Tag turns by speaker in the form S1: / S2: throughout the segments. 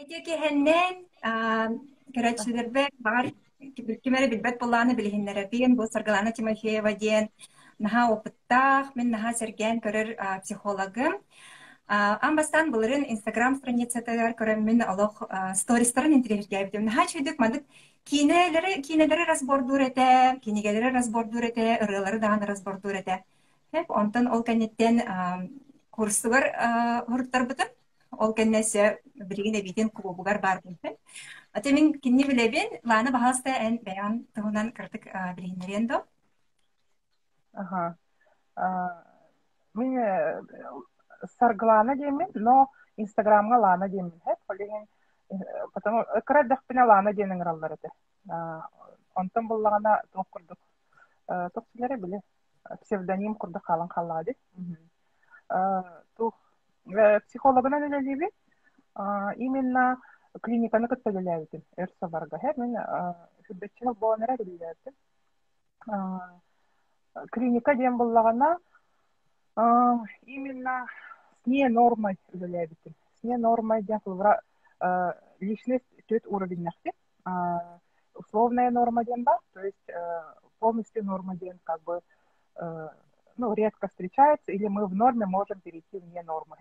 S1: Haydi hennen Karatçıdır var kimere bilbet bulanı bilhinlere bin bu sargılana Timofeyeva diyen naha опыттах мен наha sergen көрөр психологым. Амбастан буларын Instagram страницатар көрөм мен алох стористарын интервьюгәйбдем. Наха чөйдүк мандык кинелери разбордур эте, кинегелери разбордур эте, ырылары даан разбордур эте. Хеп онтон ол кенеттен курсугар хурттар бутун. Ол кеннесе биригине битен кубугар бар бунтен. Ate min kinni bilebin lana bahasta en beyan tuhunan kırtık bilinleriyendo.
S2: Ага. Мен сарглана деймін, но Инстаграмға лана деймін. Потому кыраддах пина лана дейнің раллар эте. Онтан боллағана тоқ курдук. Тоқ силері біле псевдоним курдук қалан қалады. Психологына нелелеби именно клиниканы көттөлеләбитим. Эрсо барга. Мен хүббетчилик боланара билебитим. Клиника дем боллагана именно с не нормой билебитим. С не нормой дем кылбыра личность төт уровеньнахти. Условная норма дем бар, то есть полностью норма дем как бы редко встречается, или мы в норме можем перейти в не норму.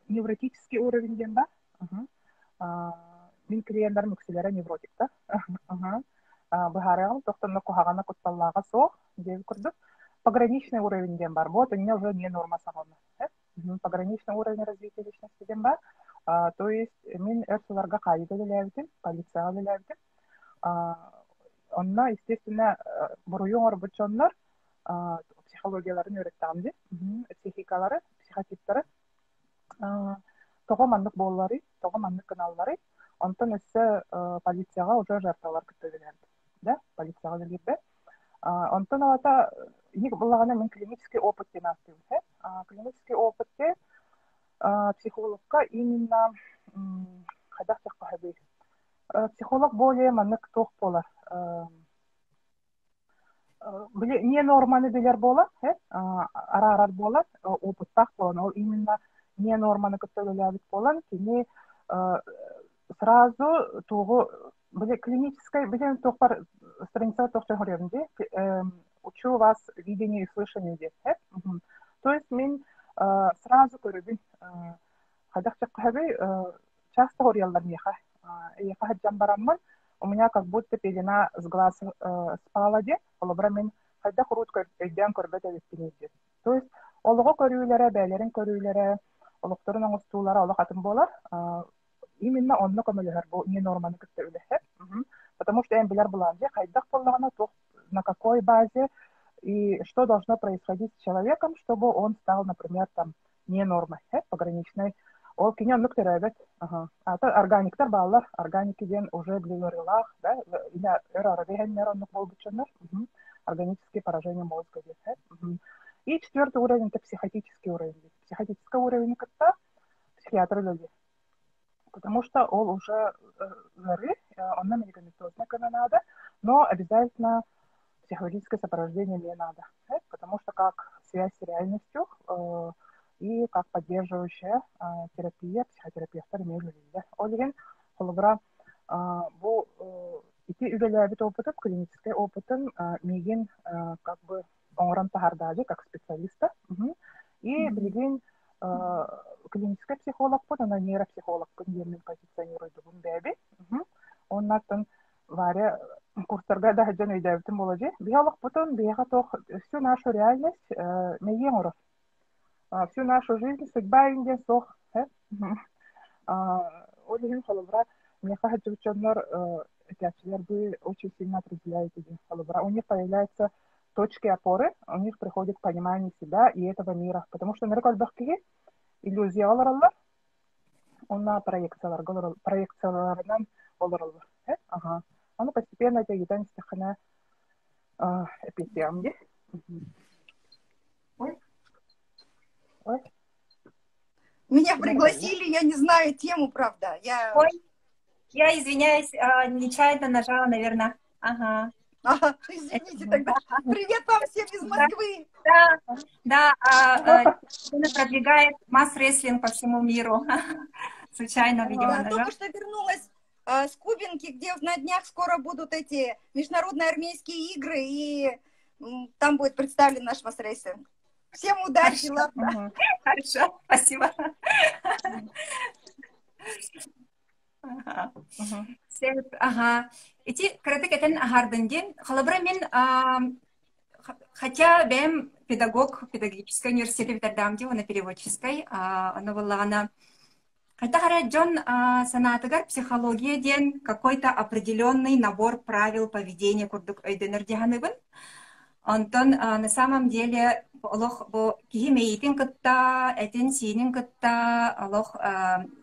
S2: Невротический уровень дем бар. Мен клиенттарым үкселері невротик та. Быхарыгым тоқтонны кухагана кутталлага соқ деп көрдүк. Пограничный уровень дем бар. Вот у меня уже не норма сагона. Пограничный уровень развития личности дем бар. То есть мен эрсуларга кайда делебитим, полицияга делебитим. Онна естественно буруюң орбучоннор психологияларын өйрөттүм. Психикалары, психотиптары тоғамандық боллары, тоғамандық каналлары, онтан өсі полицияға уже жарталар күттөлелерді. Да, полицияға делгерді. Онтан алата, ек болағана мен клинический опыт ден астым. Клинический опытте психологқа именно қайдақ жаққа хабей. Психолог более манық тоқ болар. Не норманы белер болар, ара-арар болар, опыттақ болар. Ол именно не норманы көттөлөлөбүт болан кини сразу тугу клинической билен тохпар страница тохча хоревнде учу вас видение и слышание деп. То есть мен сразу көрөбүн кадакча кабы часто хорьялдар меха хаджам барамман у меня как будто пелена с глаз спала де олобра мен кайда хурут көрдөн көрбөтө деп. То есть олого көрүүлөрө бээлерин көрүүлөрө олоқтарын оңыстуулары олақ атын болар. Именно онны көмөлөр бу не норманы көттөлөһөр. Потому что эм билер булан же кайдак боллагана тох на какой базе и что должно происходить с человеком, чтобы он стал, например, там не нормой, пограничной. Ол кине нүктөрөбөт. Ата органиктер баллар, органики ден уже билерилах, да, или эрарабехеннер оннук болбучунар. Органические поражения мозга ден. И четвертый уровень — это психотический уровень. Психотический уровень — это психиатры люди. Потому что он уже горы, он на медикаментозной надо, но обязательно психологическое сопровождение не надо. Потому что как связь с реальностью и как поддерживающая терапия, психотерапевтар имеют. Олеген, холобра, бу ити үлеләбит опытын, клинический опытын, меген как бы оңран тахардады как специалиста. И билген клинический психолог, она нейропсихолог, кондермен позиционирует бун бәби. Оннан варя курстарга да хаджан өйдәбитим болады. Биолог потом бияга тох всю нашу реальность меген оров. Всю нашу жизнь судьба инде сох. Олеген холобра меха хаджучоннор тячилер бы очень сильно определяет эти холобра. У них появляется точки опоры, у них приходит понимание себя и этого мира. Потому что на рекордбахке иллюзия оларалар, она проекцияларынан оларалар. Она постепенно это единство стахана эпитемди. Ой.
S3: Меня пригласили, я не знаю тему, правда.
S1: Ой, я извиняюсь, нечаянно нажала, наверное.
S3: Извините тогда. Привет вам всем из Москвы.
S1: Да, продвигает масс-рестлинг по всему миру. случайно видела
S3: Да, только
S1: ножа.
S3: что вернулась с Кубинки, где на днях скоро будут эти международные армейские игры, и там будет представлен наш масрейсинг. Всем удачи,
S1: Хорошо,
S3: ладно.
S1: хорошо, спасибо.
S2: Мгм.
S1: Ага.
S2: Мгм.
S1: Сеп, ага. Эти каратек этен ахардынден, халабра мен, хотя бэм педагогической университете битардамди, она переводческой, она была она. Хотя Джон санатыгар психология ден какой-то определенный набор правил поведения курдук өйдөнөр диханыбын. Антон, на самом деле, Аллах бо кихимейтин кытта, этин синин кытта, Аллах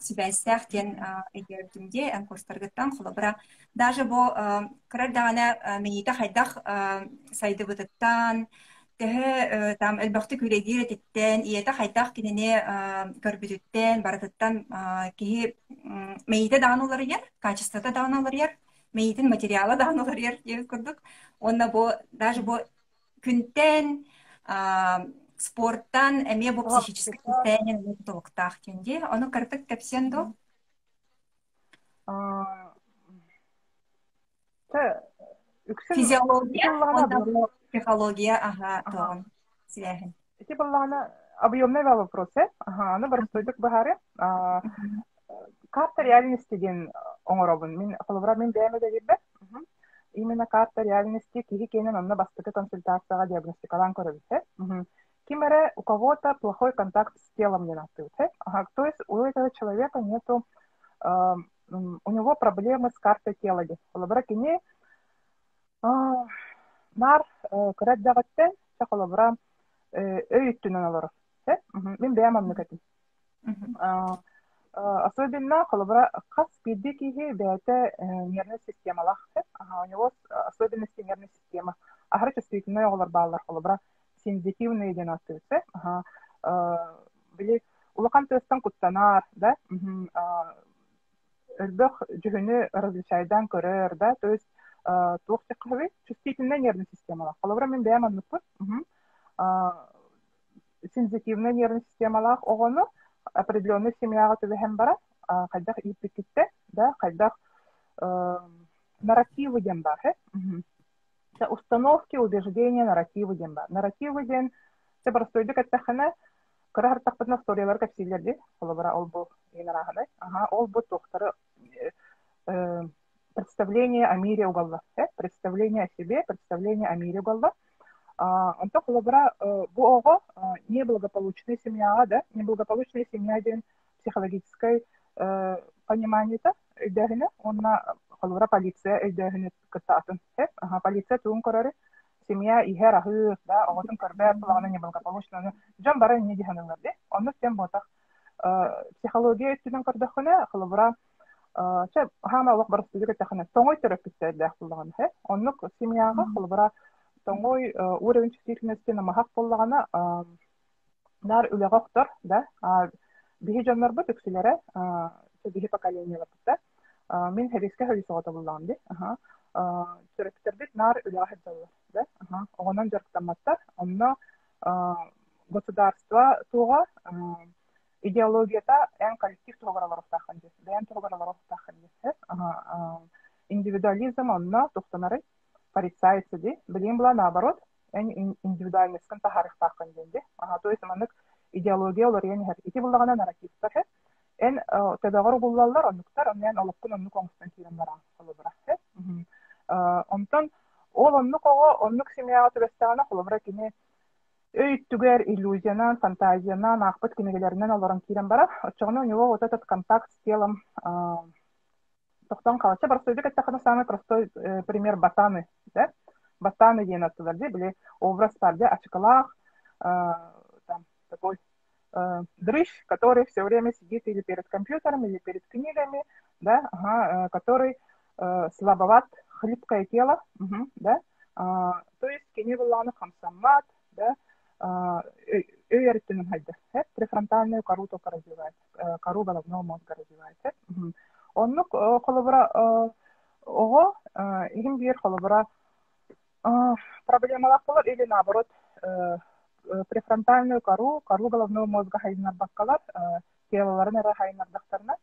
S1: себя истяхтен эгердимде, ан курстаргыттан хулабра. Даже бо крадана мейта хайдах сайды бытыттан, теhe там элбахты күлегир этиттен, иета хайдах кинене көрбүтүттен, баратыттан кихи мейте даанулар ер, качеството даанулар ер, мейтин материалы даанулар ер, дебит курдук. Онна бо, даже бо күнтен спорттан эме бу
S2: Оған
S1: психический
S2: психолог,
S1: состояние толуктаах тенде. Ону кырдык кепсендо.
S2: те, үксін ити
S1: Физиология,
S2: боллағана
S1: онда бу психология, ага,
S2: ага,
S1: тоон силэхин.
S2: ити боллағана объемный вопрос, ага, аны барыстойдук бахары. Карта реальности ден оңоробун. Мен холобра мен бәйме де бирбе. Именно карта реальности киһи кенен онна бастыкы консультацияга диагностикалан көрөбүт. Кимере у кого-то плохой контакт с телом не настает. Ага, то есть у этого человека нету, у него проблемы с картой тела. Холобра кини нар көрөт дагаттен холобра өйүттүнөн олор. Мен бәймамны катым. Особенно холобра хас пиддикиги бәте нервная система. У него особенности нервной системы. Ахры чувствительные олар баллар холобра сензитивные денастывцы. Били улахан тестан куттанар, да? Элбэх жүгүнү различайдан көрөр, да? То есть туохтыккыхы чувствительная нервная система. Холобра мен бәйман нукпут. Сензитивная нервная система огону определенный семьяга түбэһэн бара, хайдах иппикитте, да, хайдах нарративы ден бар, установки, убеждения, нарративы ден бар. Нарративы ден, те простойдук әттәхәнә, кырахар тақпытна сториялар кәпсилерди, холобара ол бу енараханы, ол бу тохтары представление о мире уголла, представление о себе, представление о мире уголла. Антон холобра бу ого неблагополучная семья, да, неблагополучная семья ден психологической понимание-то, дәһине, онна холобра полиция дәһине кытатын, полиция туун корары, семья ихер ахы, да, оготун көрбәр, плагана неблагополучная, жан бара не диханылар, да, онны тем ботах психология үттүден көрдөхүнө, холобра че хама лох барыстыгы тахана тоңой терапевт дә куллаган, онны семьяга холобра тоңой уровень чувствительности намахак боллагана нар үлегоктор, да, бихи жаннар бу төксүләре, бихи поколениялар бутта. Мен хәрискә хәлисогата булган ди. Терапевттер бит нар үлегоктор, да. Огонан жарктаматтар, онно государство туга идеологията эн коллектив тугаралар тахын ди. Бән тугаралар тахын ди. Индивидуализм онно тохтанары порицается, ди. Билим була наоборот, эн индивидуальность кан тахарых тахын ди. То есть манык идеология олар яни хәр ити булгана нарративтар. Эн тәбәгәр буллалар, оннуктар, оннан алыпкын оннук оңстан кирен бара, холобра. Онтон ол оннук семьяга төбәстәгәнә холобра кини өйттүгәр иллюзиянан, фантазиянан, ахпыт кинегеләреннән аларан кирен бара. Очыгына у него вот этот контакт с телом тохтан калача бар сөйдек әттәхәнә самый простой пример батаны, да? Батаны дигән аттылар, ди, биле образ бар, ди, ачкалах, там такой дрыщ, который все время сидит или перед компьютером, или перед книгами, да, который слабоват, хлипкое тело, да, то есть кеневеланы хамсамат, да, өйәртенен хайда, префронтальную кору только развивает, кору головного мозга развивает. Оннук холобра ого, игин бир холобра проблемалар болар или наоборот префронтальную кору головного мозга хайнар баккалар, телаларын ара хайнар дактарына,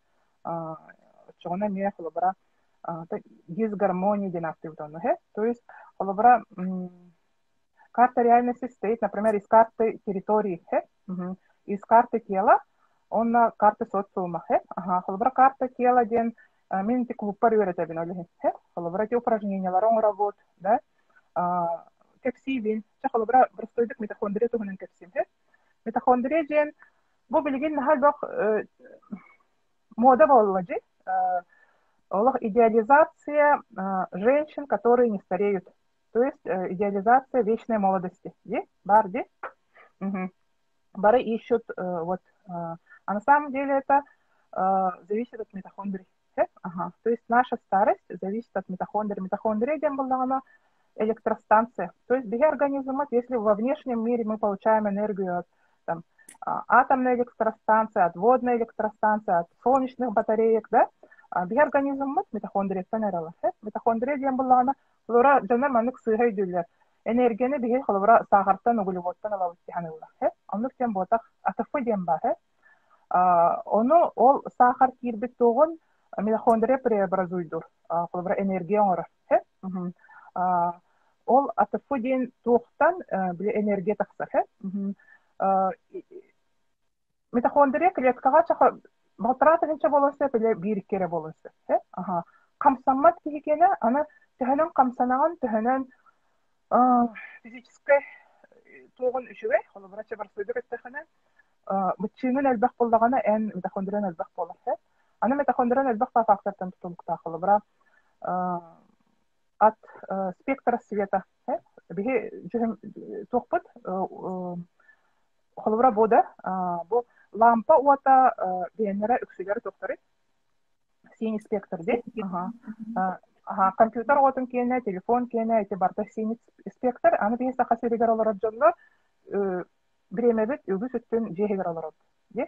S2: чогона мне холобра дисгармония династивдон, то есть холобра карта реальности состоит, например, из карты территории, из карты тела, он на карты социума, холобра карта тела ден минти клубпар үйрөтөбүн оле, холобра те упражнениялар оңработ, да, кепсибин, холобра простойдук митохондрия тугунун кепсим, митохондрия ден бу билген нахалбак мода боллади, идеализация женщин, которые не стареют. То есть идеализация вечной молодости. Бар, бары ищут, вот. А на самом деле это зависит от митохондрий. То есть наша старость зависит от митохондрий. Митохондрия была электростанция. То есть без организма, если во внешнем мире мы получаем энергию от там, атомной электростанции, от водной электростанции, от солнечных батареек, да, без организма митохондрия тенерала. Митохондрия была лора жанар манык сыгай дюллер. Энергияны бихи холовра сахартан углеводтан алабыт тиханылла. Онлык тем ботак атафы дем бар. Оны ол сахар кирбит тоғын митохондрия преобразуйдур. Холовра энергия оңыр. Ол атафы ден тоқтан біле энергия тақсар. Митохондрия клеткаға чақа балтыраты хинча болысы біле биріккері болысы. Қамсаммат кейкені, аны түхінен қамсанаған, түхінен физической тоғын үшіге, қолы врача барсыйдық өттіхінен, бұтчиңін әлбәқ болдағаны ән митохондриян әлбәқ болыр. Аны митохондриян әлбәқ ба фактордан тұтылықта қолы бұра от спектра света. Бігі жүхім тоқпыт, қолы бұра бода, бұл лампа уата бейінері үксілері тоқтары. Синий спектр, де? Компьютер отын кене, телефон кене, эти барда синий спектр, аны бейін сақа серегер оларад жонлар, біреме бет, үгіз үттін жегер оларад. Де?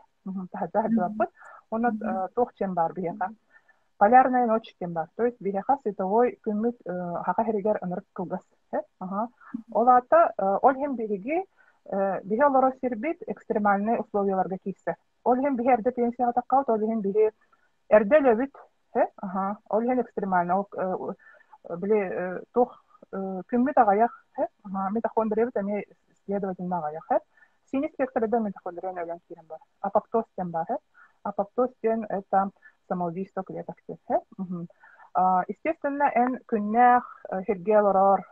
S2: Тахадда жауаппыт. Оны тоқ чем бар бейіға. Полярная ночь чем бар. То есть бейіға световой күміт хақа серегер ынырып кылгас. Ол ата, ол хем бейіге бейі олары сербет экстремальные условияларға кейсі. Ол хем бейі әрді пенсияға таққаут, ол хем бейі әрді лөбіт. Ол хем экстремально. Ол біле тоқ күміт ағаяқ. Митохондрия бит әме следовательно ағаяқ. Синий спектрда митохондрия өлен керім бар. Апоптоз тем бар. Апоптоз тем это самоубийство клеток. Естественно, эн күннәқ, хергелорор,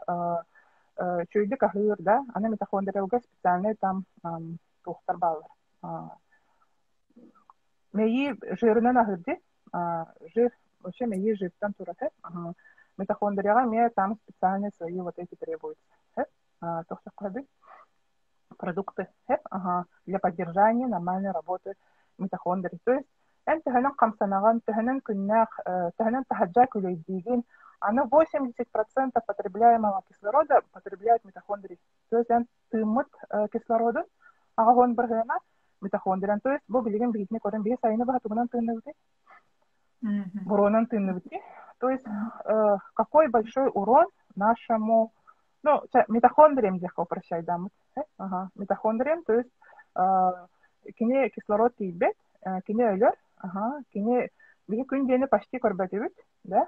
S2: чөйді кахыр, да, аны митохондрияға специальный там тоқтар балар. Мейі жирынан ағырды, жир, вообще мейі жиртан тураты. Митохондрияға мейі там специальные свои вот эти требуются. Тоқтар қады продукты для поддержания нормальной работы митохондрий. То есть, эн тіхінен қамсанаған, тіхінен күннәқ, тіхінен тахаджа күлейдеген, она 80% потребляемого кислорода потребляет митохондрии. То есть он тымыт кислорода, а он бргена митохондрия. То есть бо билеген бигитне корен бие сайны бахатугнан тыннывды. Буронан тыннывды. То есть какой большой урон нашему, ну, митохондриям дехо прощай дамы. Митохондриям, то есть кине кислород тибет, кине өлер, кине биги күн дені почти корбативит, да?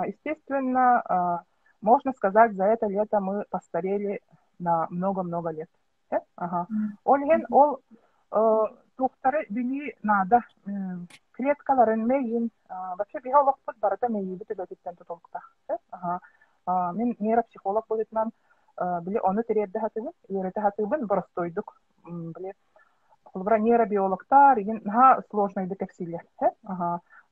S2: Естественно, можно сказать, за это лето мы постарели на много-много лет. Олген, ол тухтары бини надо клеткаларын мейин, вообще биолог под барата мейибит өтіттен тұтылықта. Мен нейропсихолог болетман, біле оны теребді хатыбын, ереті хатыбын бұрыстойдық, біле, құлбыра нейробиологтар, еген сложныйды кәпсилер.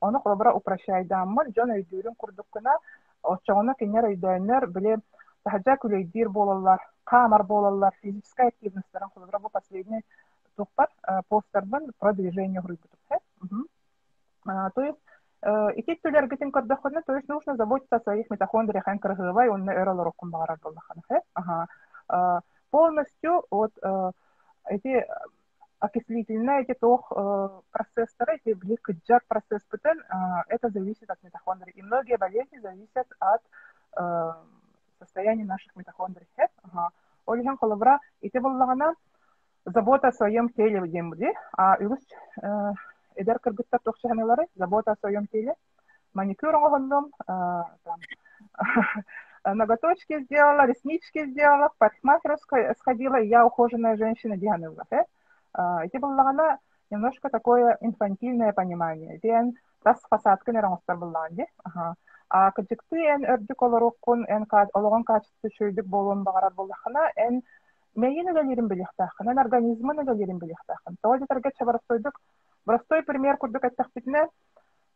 S2: Оны құлбыра упрощайды аммал, жон өйдерін құрдық күна, отчағына кенер өйдерінер, біле, тахаджа күлейдер болалар, камар болалар, физическая активностьтарын құлбыра бұл последний тұқпар постербін продвижение ғырыбытып. То есть, икет төлер гетен көрдіқыны, то есть, нужно заботиться о своих митохондриях, эн кырғывай, онны өралар оқын бағарар болдақаны. Полностью, вот, эти окислительные, эти тох процессоры, эти бликджар процесс ПТН, это зависит от митохондрий. И многие болезни зависят от состояния наших митохондрий. Олеген холовра, и ты была забота о своем теле в дембре, а эдер кыргыттар тохчаханалары, забота о своем теле, маникюр оголдум, ноготочки сделала, реснички сделала, в парикмахерскую сходила, и я ухоженная женщина дианула. Это было немножко такое инфантильное понимание. Ден тас фасадка не рангстар булланди. А кадикты эн өрдүк олороккун эн ологон качество чөйдүк болуун багарар буллахана эн мейин өлелерин билихтахын, эн организмын өлелерин билихтахын. Тоҕо терге чабарастойдук. Простой пример курдук аттахпитне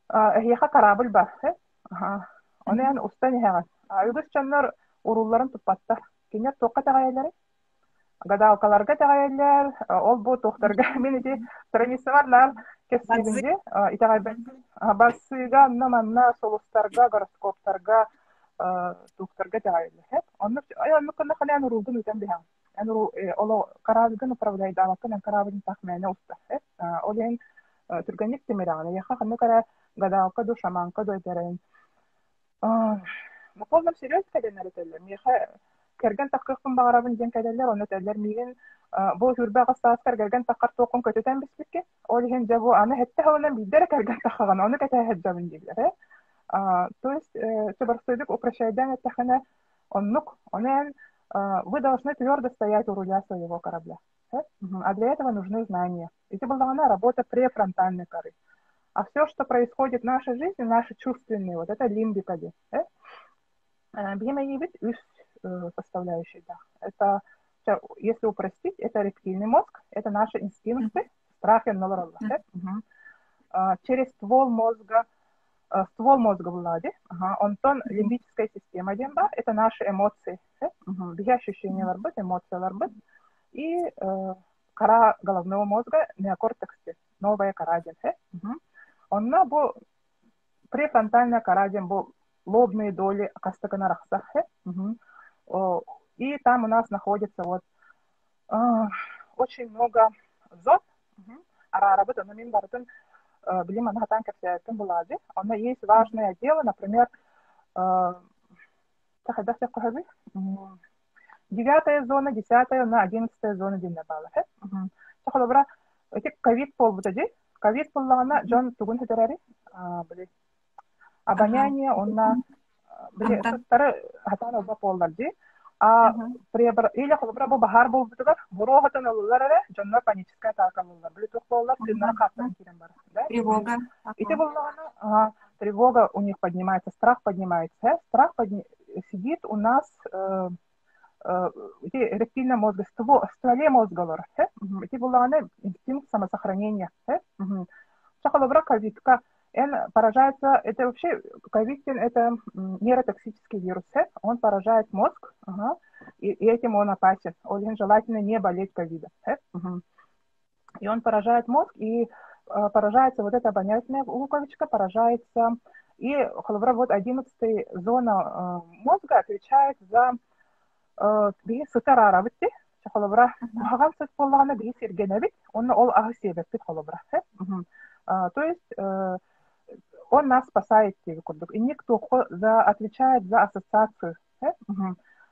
S2: эхиэха корабль бар. Оны эн устан эхаган. Айгыс чаннар урулларын туппаттар. Кинер тоққа тағайылары. Гадалкаларга тағайылар, ол бу тоқтарга. Мен эти страницы барлар кесибинде. Басыга, манна, солустарга, гороскоптарга, тоқтарга тағайылар. Онны кына халян урулдун үтен бихам. Оло карабыгын управляйды, алакын карабыгын тахмәне уста. Олен түргенник темираны. Яха ханны кара гадалка ду, шаманка ду этерен. На полном серьезе кәдәләр әйтәләр. Миха кергән таққын багарабын дигән кәдәләр, аны әйтәләр. Мигән бу хүрбә гастас кергән таққар тоқын көтәтән бислеккә. Ол һәм җабу аны хәтта һәвлән бидәр кергән таққан, аны кәтә һәҗәбен диләр. То есть чебарстойдык упрощайдан әттәхәнә оннук, онен вы должны твердо стоять у руля своего корабля. А для этого нужны знания. Это была работа префронтальной коры. А все, что происходит в нашей жизни, наши чувственные, вот это лимбикади. Бьемаевит составляющий, да. Это, если упростить, это рептильный мозг, это наши инстинкты, страх и налоралла. Через ствол мозга влади, онтон лимбическая система демба, это наши эмоции. Бия ощущения ларбыт, эмоции ларбыт. И кора головного мозга, неокортексе, новая кора демба. Онна бу префронтальная кора демба, лобные доли кастакана рахсахе. И там у нас находится вот очень много зон. Работа на минбартон блин, она там как-то была. Она есть важное дело, например, 9-я зона, 10-я, на 11-я зона Диннабала. Эти ковид пол вот эти. Ковид пол она Джон Тугун Хетерари. Обоняние, он на старый хатана оба полларди. Или холобра бо бахар бол бутугар, буро хатана луларare, Джонна паническая атака лулар. Блитух поллар, тинна хатан кирен бар.
S1: Тревога.
S2: И тревога у них поднимается, страх поднимается. Страх сидит у нас рептильном мозге, стволе мозга. Это была инстинкт самосохранения. Шахалобра ковидка. Поражается, это вообще, ковидин, это нейротоксический вирус. Он поражает мозг, и этим он опасен. Он желательно не болеть ковидом. И он поражает мозг, и поражается вот эта обонятельная луковичка, поражается. И вот 11-я зона мозга отвечает за сутараравити. Холобра, хагамсыз поллагана бии сергенебит, он ол агысебет холобра. То есть он нас спасает, и никто отвечает за ассоциацию.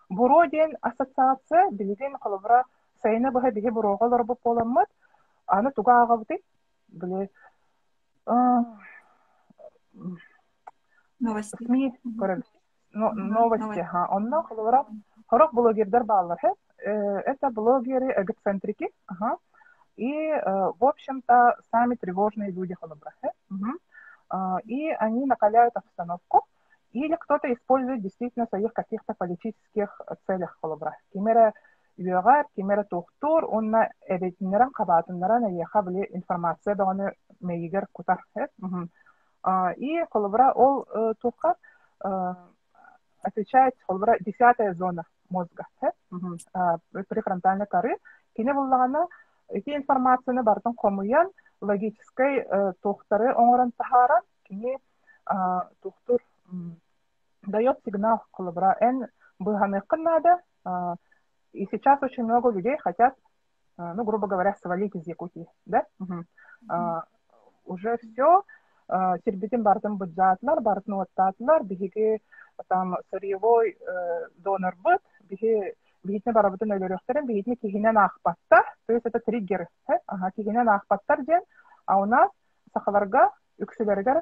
S2: Буродин ассоциация, билеген холобра, сайна бага биге буроголор бу поламмат, аны туга агавды, биле
S1: Новости.
S2: СМИ, новости, онна холобра, хорок блогердер баллар, это блогеры эгоцентрики, и, в общем-то, сами тревожные люди холобра. И они накаляют обстановку, или кто-то использует действительно в своих каких-то политических целях холобра. Кимера югар, кимера тухтур, он на эбетинерам кабатыннара на ехабли информация даны мейгер кутар. И холобра ол тухка отвечает холобра 10-я зона мозга, префронтальной коры. Кине буллагана эти информации бартын комуян логической тухтары оңоран тахаран, кини тухтур дает сигнал холобра эн быганых канада. И сейчас очень много людей хотят, ну, грубо говоря, свалить из Якутии, да? Уже все, тербитин бартын бюджетлар, бартын оттатлар, бихиги там сырьевой донор быт, бихитне барабытын өлөрөхтерин, бихитне кихинен ахпаттар, то есть это триггеры, кихинен ахпаттар ден, а у нас сахаларга, үксүлерге,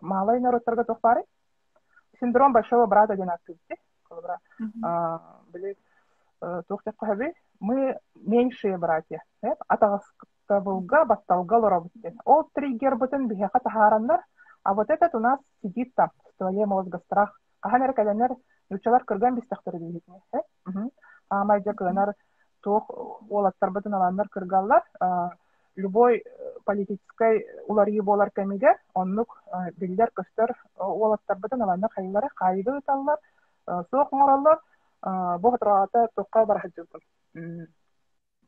S2: малай народтарга тохпары. Синдром большого брата деген активити. Были тохтак хабы. Мы меньшие братья. Атагастабылга, батталга лоробутте. Ол триггер бутын бихака тахараннар. А вот этот у нас сидит там, в стволе мозга, страх. Аханер каленер,ючалар кырган бистахтары дейитне. Майджа кыганар тох олаттар бутын аланнар кыргаллар. Любой политической уларьи болар кемиге, оннук биллер көстөр олаттар бутын аланнар хайылары хайды ыталлар, соқ мораллар, бохотрағата тоққа барахаджылдым.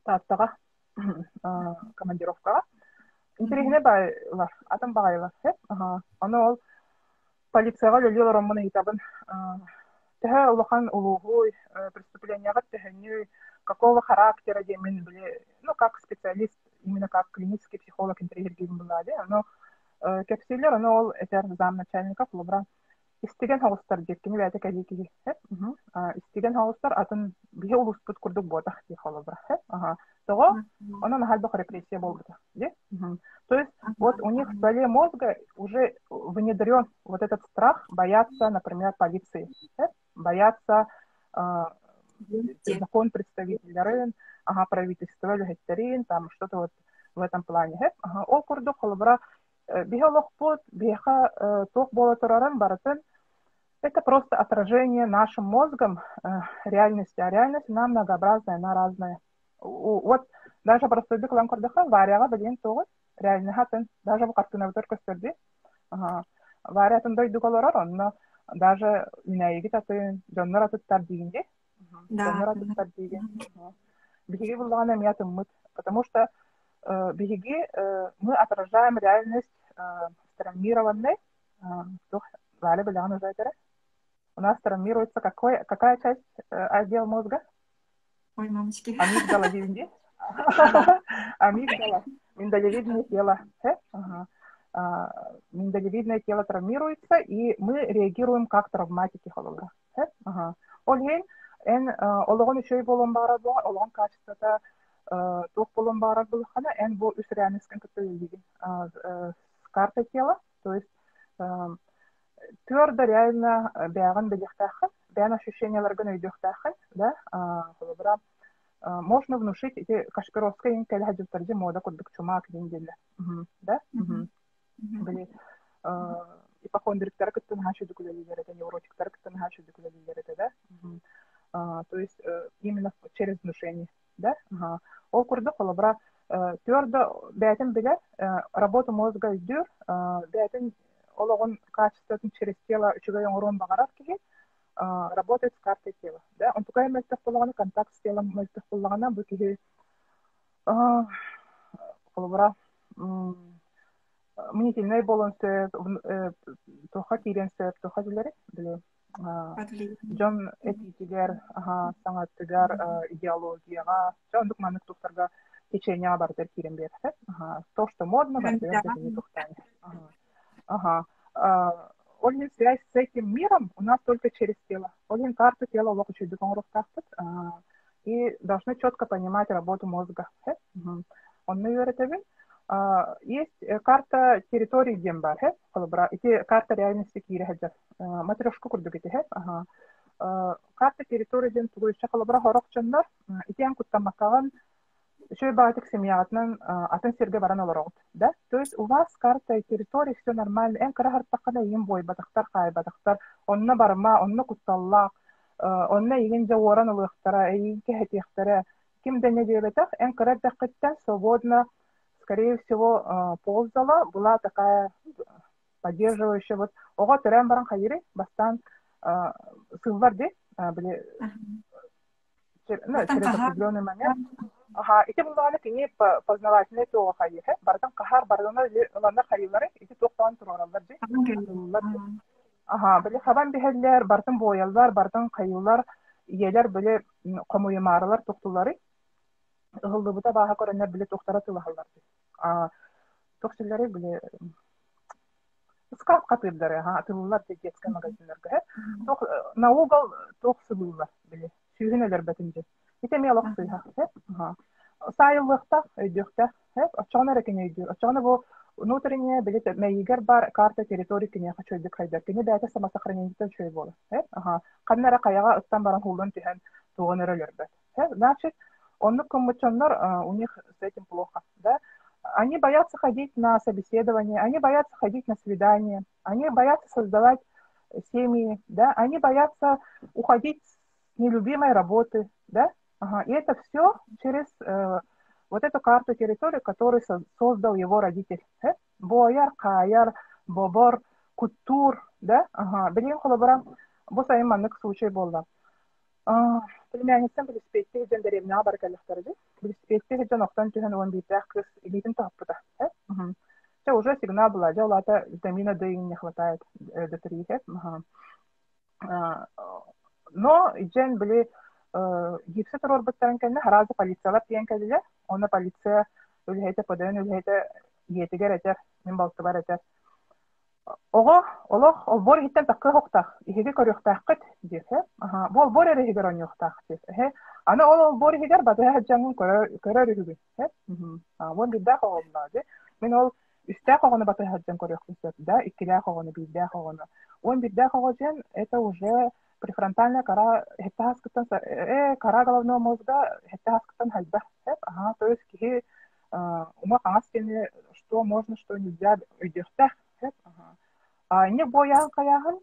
S2: Таттаға командировкаға. Интерегіне байлар, атым бағайлар. Оны ол полицияға лөлелер омыны етабын. Тәхі улахан улуғуй, преступленияға тәхінүй, какого характера демен біле, ну, как специалист, именно как клинический психолог интерегергейін бұлады. Но кәпсейлер, оны ол әтер замначальника құлыбыра истеген хауыстар деккені бәті кәдекеге. Истеген хауыстар атын бе улуспыт күрдік бодақ дей құлыбыра. Того, она на хальбах репрессия болды. То есть вот у них в стволе мозга уже внедрен вот этот страх бояться, например, полиции, бояться закон представителей, правительства, легитарин, там что-то вот в этом плане. Ол курду холбра биолог-под, биха тох болотураран баратын. Это просто отражение нашим мозгом реальности. А реальность она многообразная, она разная. Вот даже просто беклан курдахан варяга билен тогы реальный хатын даже в картина только стерди. Вариатын дойду колорар, но даже инайги татын жоннор атыттар дигинде. Жоннор атыттар диген. Биги буллаган эмиятым мыт, потому что биги мы отражаем реальность травмированной. Вали билан уже это. У нас травмируется какая часть отдел мозга?
S1: Ой, мамочки.
S2: Амигдала дивинди. Амигдала. Миндалевидное тело. Миндалевидное тело травмируется, и мы реагируем как травматики холодра. Олген, олгон еще и болон барад была, олгон качество тох болон барад был хана, был усрянискен католидин. Карта тела, то есть твердо реально бяган бедехтахан, бян ощущенияларган өйдехтахан, да, холодра. Можно внушить эти кашпировские инкалихаджутарди мода кодбек чумак деньгеле. Да? Были ипохондриктар каттан хашу докулялилер, это невротиктар каттан хашу докулялилер, это, да? То есть именно через внушение, да? Ол курду холобра твердо бятин биле работу мозга издюр, бятин ологон качествотын через тело үчүгөйөн урон багарат киги работает с картой тела. Да? Он только имеет контакт с телом, bu kişi мнительный болон сөп, тоха кирен сөп, тоха дилери, биле. Жон этикилер, саңаттыгар, идеологияга, жондук манык тухтарга течения бардыр кирен бер. То, что модно, бардыр не тухтани. Олин связь с этим миром у нас только через тело. Олин карту тела локочу деконров тахтат и должны четко понимать работу мозга. Он наверное есть карта территории Дембар, эти карта реальности Кирихаджа. Матрешку курдугите, карта территории Дембар, Шахалабра Хорокчандар, и тем куттамакаган еще и баатик семьятнан атын серге баран олорот, да? То есть у вас карта территории все нормально. Эн карахар такана им бой, батахтар хай, батахтар, онна барма, онна кутталлак, онна иген жаворан олохтара, иген хетихтара. Ким дене дебетах, эн карат дахкаттан свободно, скорее всего, ползала, была такая поддерживающая. Вот, ого, терем баран хайри, бастан сылварди, были, через определенный момент. Эти булганы кини познавательные тоға хайы. Бардан кахар, бардана ландар хайылары, эти тоқтан тураралар ди. Біле хабан бихеллер, бардан боялар, бардан хайылар, иелер біле қомуйымарылар тоқтулары. Ұғылды бұта баға көрінер біле тоқтара тылахалар ди. Тоқсиллары біле скап қатырдары, тылылар ди детский магазинлерге. На угол тоқсылылар біле. Сүйгінелер бәтінже. Ите мелок сыйха. Сайыллыкта өйдөхтә. Очоғна рекене өйдүр. Очоғна бу внутренняя билет мейгер бар карта территории кине хочу дик хайдар кине бәте самосохранение чөй болы. Ага. Каннара каяга ыттан баран хулдан тиһен туган эрелербет. Значит, он коммучоннор у них с этим плохо, да? Они боятся ходить на собеседование, они боятся ходить на свидание, они боятся создавать семьи, да? Они боятся уходить с нелюбимой работы, да? Ага. И это все через вот эту карту территории, которую создал его родитель. Бояр, каяр, бобор, кутур, да? Ага. Билин холобара, бу сайын маннык случай болла. Племянницам билиспетти хиджан деревня баркалыктарды. Билиспетти хиджан октан тühen он битах кыз илитин таппыта. Це уже сигнал была, же улата витамина D не хватает D3. Но иджен били гипсы торбаттан кенне харазы полициялар тиен кәдилер. Оны полиция үлһәйтә подын үлһәйтә етигер этер, мен балты бар этер. Ого, олох, ол бор хиттен таккы хоктах, иһиги көрөхтәккыт дип, Бол бор эре хигер он йохтах дип, Аны ол бор хигер баты хаҗаңын көрөр үһүгү, Вон бидда хогомна ди. Мен ол үстә хогоны баты хаҗаң көрөхтүсәт, да, иккилә хогоны бидда хогоны. Он бидда хогожен это уже префронтальная кора хеттаскытан кора головного мозга хеттаскытан хальба, то есть киһи ума аңаскене что можно, что нельзя өйдөхтә. Не боян каяхан,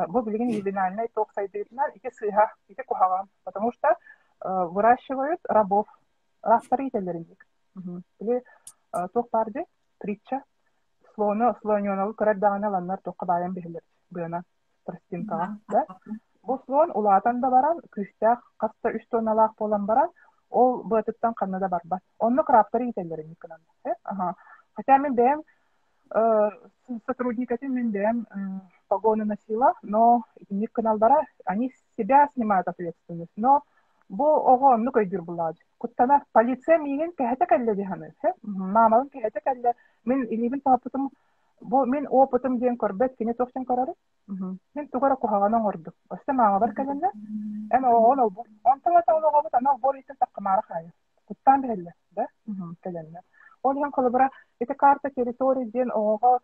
S2: бу билген ювенальный ток сайдырынан ике сыйха, ике кухага, потому что выращивают рабов, растарителеринник. Или ток парды, притча, слонёналы көрәддагына ланнар токка баян бихилер, быана тростинкага, да? Бу слон улатан да баран, күстәк, каста 3 тонналак болан баран, ол бытыттан канада барбат. Онны растарителеринник кынан. Хотя мен бәем сотрудниками Миндем погоны носила, но не каналбара, они себя снимают ответственность. Но бу ого, ну кой дюрбулад. Куттана полиция миген кехете калле диханы. Мамалын кехете калле. Мен илибин тапытым, бу мен опытым ден корбет кине тохтен корары. Мен тугара кухаганан орду. Оста мама бар калленде. Эм ого ол бу. Онтала таулого бут ана бор итен такмара хая. Куттан бехелле, да? Калленде. Он ям колобра, это карта территории ден ого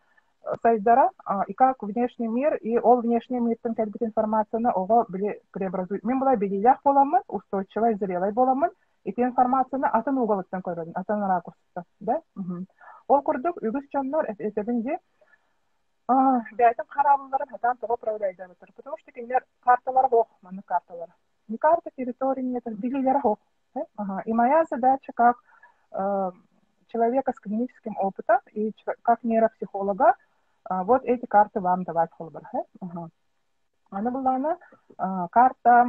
S2: сайдара, и как внешний мир, и ол внешний мир, там как бы информация на ого были преобразуют. Мен была бедилях поламын, устойчивой, зрелой поламын, и ты информация на атын уголоктан койрын, атын ракурста, да? Ол курдук, үгіз чоннор, это бенде, бәйтін қарабыларын хатан того управляйда бітір. Потому что кинер карталар хох, маны карталар. Не карта территории, нет, бедилер хох. И моя задача как человека с клиническим опытом и как нейропсихолога вот эти карты вам давать холбар. Она была карта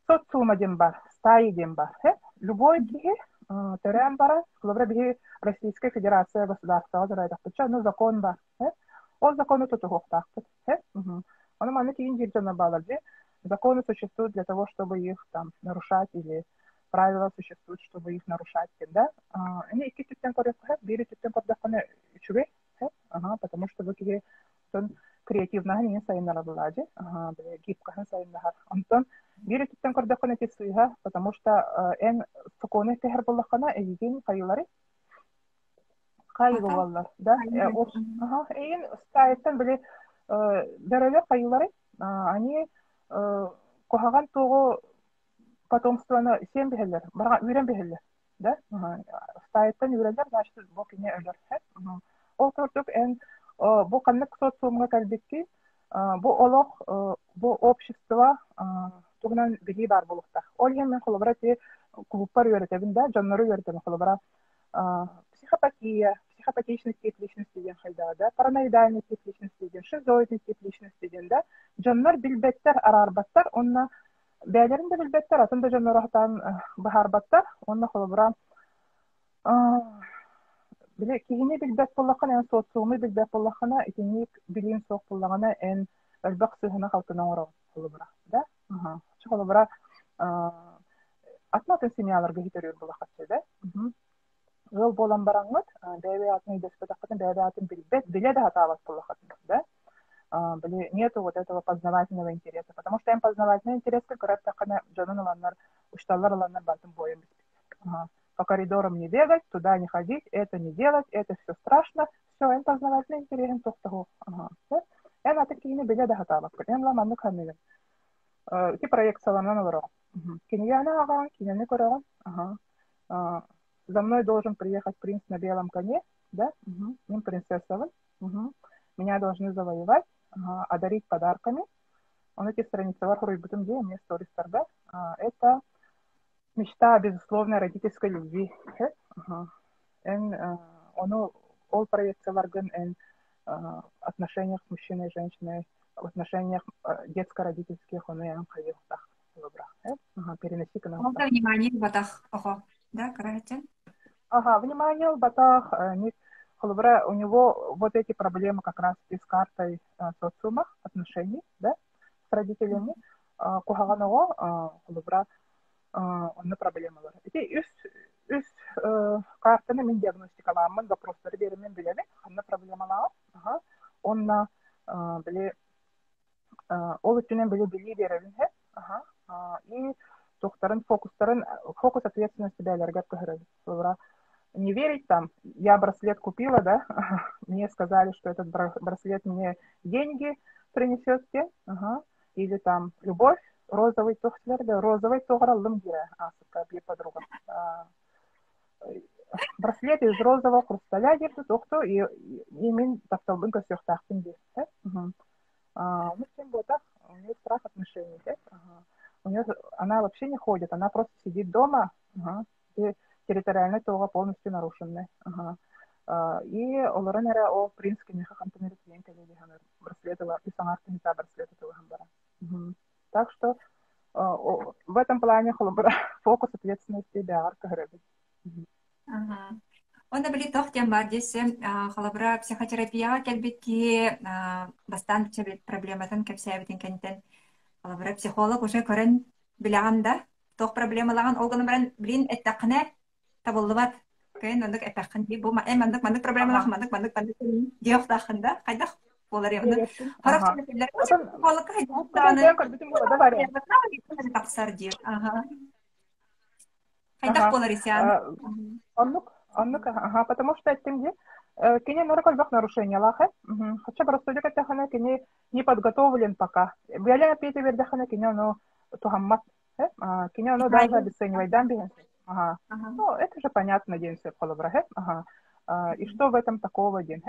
S2: социума дембар, стаи дембар. Любой кихи терембара, холбара биги Российская Федерация государства, но закон бар. Он закону тут ухтах. Он маны тиин жиржана балади. Законы существуют для того, чтобы их там нарушать или правила существуют, чтобы их нарушать, да? Они iki tütten koruyup, biri tütten koruyup üçüge, потому что вы креативно не sayınlar adıladı, gipkahan sayınlar. Ondan biri tütten koruyup эти сыйга, потому что en соконы tehir bullakana egin kayıları kayıgıvallar, да? En стайттан bile derele kayıları, они kohağan toğu потомствоны сем бехеллер, бара үрен бехеллер, да? Стайттан үрелер, значит, бу кине ölер. Ол турдук эн бу каннык социумга калбекки, бу олох, бу общество тугунан били бар булукта. Ол мен холобрати клубпар үйрөтөбүн да, жоннору үйрөтөбүн холобра психопатия, психопатичный тип личности деген хайда, да? Параноидальный тип личности деген, шизоидный тип личности деген, да? Жоннор билбеттер, арарбаттар, онна бәлерин де билбеттер, атын да жоннор ахтан бахарбаттар, онна холобра биле кигини билбет боллакан эн социумы билбет боллакана итиник билин сок боллагана эн өлбак сыхына халтына ора холобра, да? Чы холобра атматын семьяларга хитерер боллакатчы, да? Жол болан бараңмыт, бәйбе атын идеспетакатын, бәйбе атын билбет, биле да хатабат боллакатын, да? Нету вот этого познавательного интереса, потому что им познавательный интерес как раз так она джанун ланнар ушталлар ланнар бартын боем. по коридорам не бегать, туда не ходить, это не делать, это все страшно. Все, это познавательный интерес того. Ага. Я такие не беда хатабак. Я ламанны камилен. Ки проект саламан вора. Киньяна ага, киньяны кора. Ага. За мной должен приехать принц на белом коне, да? Им принцесса. Меня должны завоевать, одарить подарками. Он эти страницы вархуры бутым где мне сторис торга. Это мечта о безусловной родительской любви. Он all проекция варган отношениях с мужчиной и женщиной, в отношениях детско-родительских, он и анхайохтах. Переноси-ка на
S1: Он внимание в батах. Ого. Да, караете?
S2: Ага, внимание в батах. У него вот эти проблемы как раз и с картой социума, отношений, да, с родителями. Кухаганого, онны проблемалар. Эти үс картаны мен диагностикаламын, вопростары беремен билеме, онны проблемалар. Онна биле ол үчүнен биле били беребин хеп. И тоқтарын фокус ответственности бәләргә көһөрәбез. Не верить там, я браслет купила, да, мне сказали, что этот браслет мне деньги принесет, или там любовь, розовый тохлерде, розовый тоғралым дира, асыка подруга. Браслет из розового хрусталя держит, тохто, и мен тапталбын көсөктахтын дейсі. У нее страх отношений, она вообще не ходит, она просто сидит дома, и территориальная тога полностью нарушенная. И олорен эре о принципе не хантанер клиент коллеги браслетова и санарты не та браслетова гамбара. Так что в этом плане фокус ответственности биарка гребет.
S1: Он были тох тем бардисе халабра психотерапия келбитки бастан чебет проблематын кепсәбетен кентен халабра психолог уже көрен билганда тох проблемалаган олган билин эттакне табылдыбат кайын андык эттакын ди бу мандык проблемалах мандык диох тахында кайдах болар ягында харак чебетлер психолог кайдах таксар ди кайдах болар исян
S2: потому что этим кене норкальбах нарушение лахе. Хотя просто дека тахана кене не подготовлен пока. Бяля пете вердахана кене но тухаммат. Кене но даже обесценивать дамби. Ну, это же понятно, день все холобрахе. И что в этом такого день?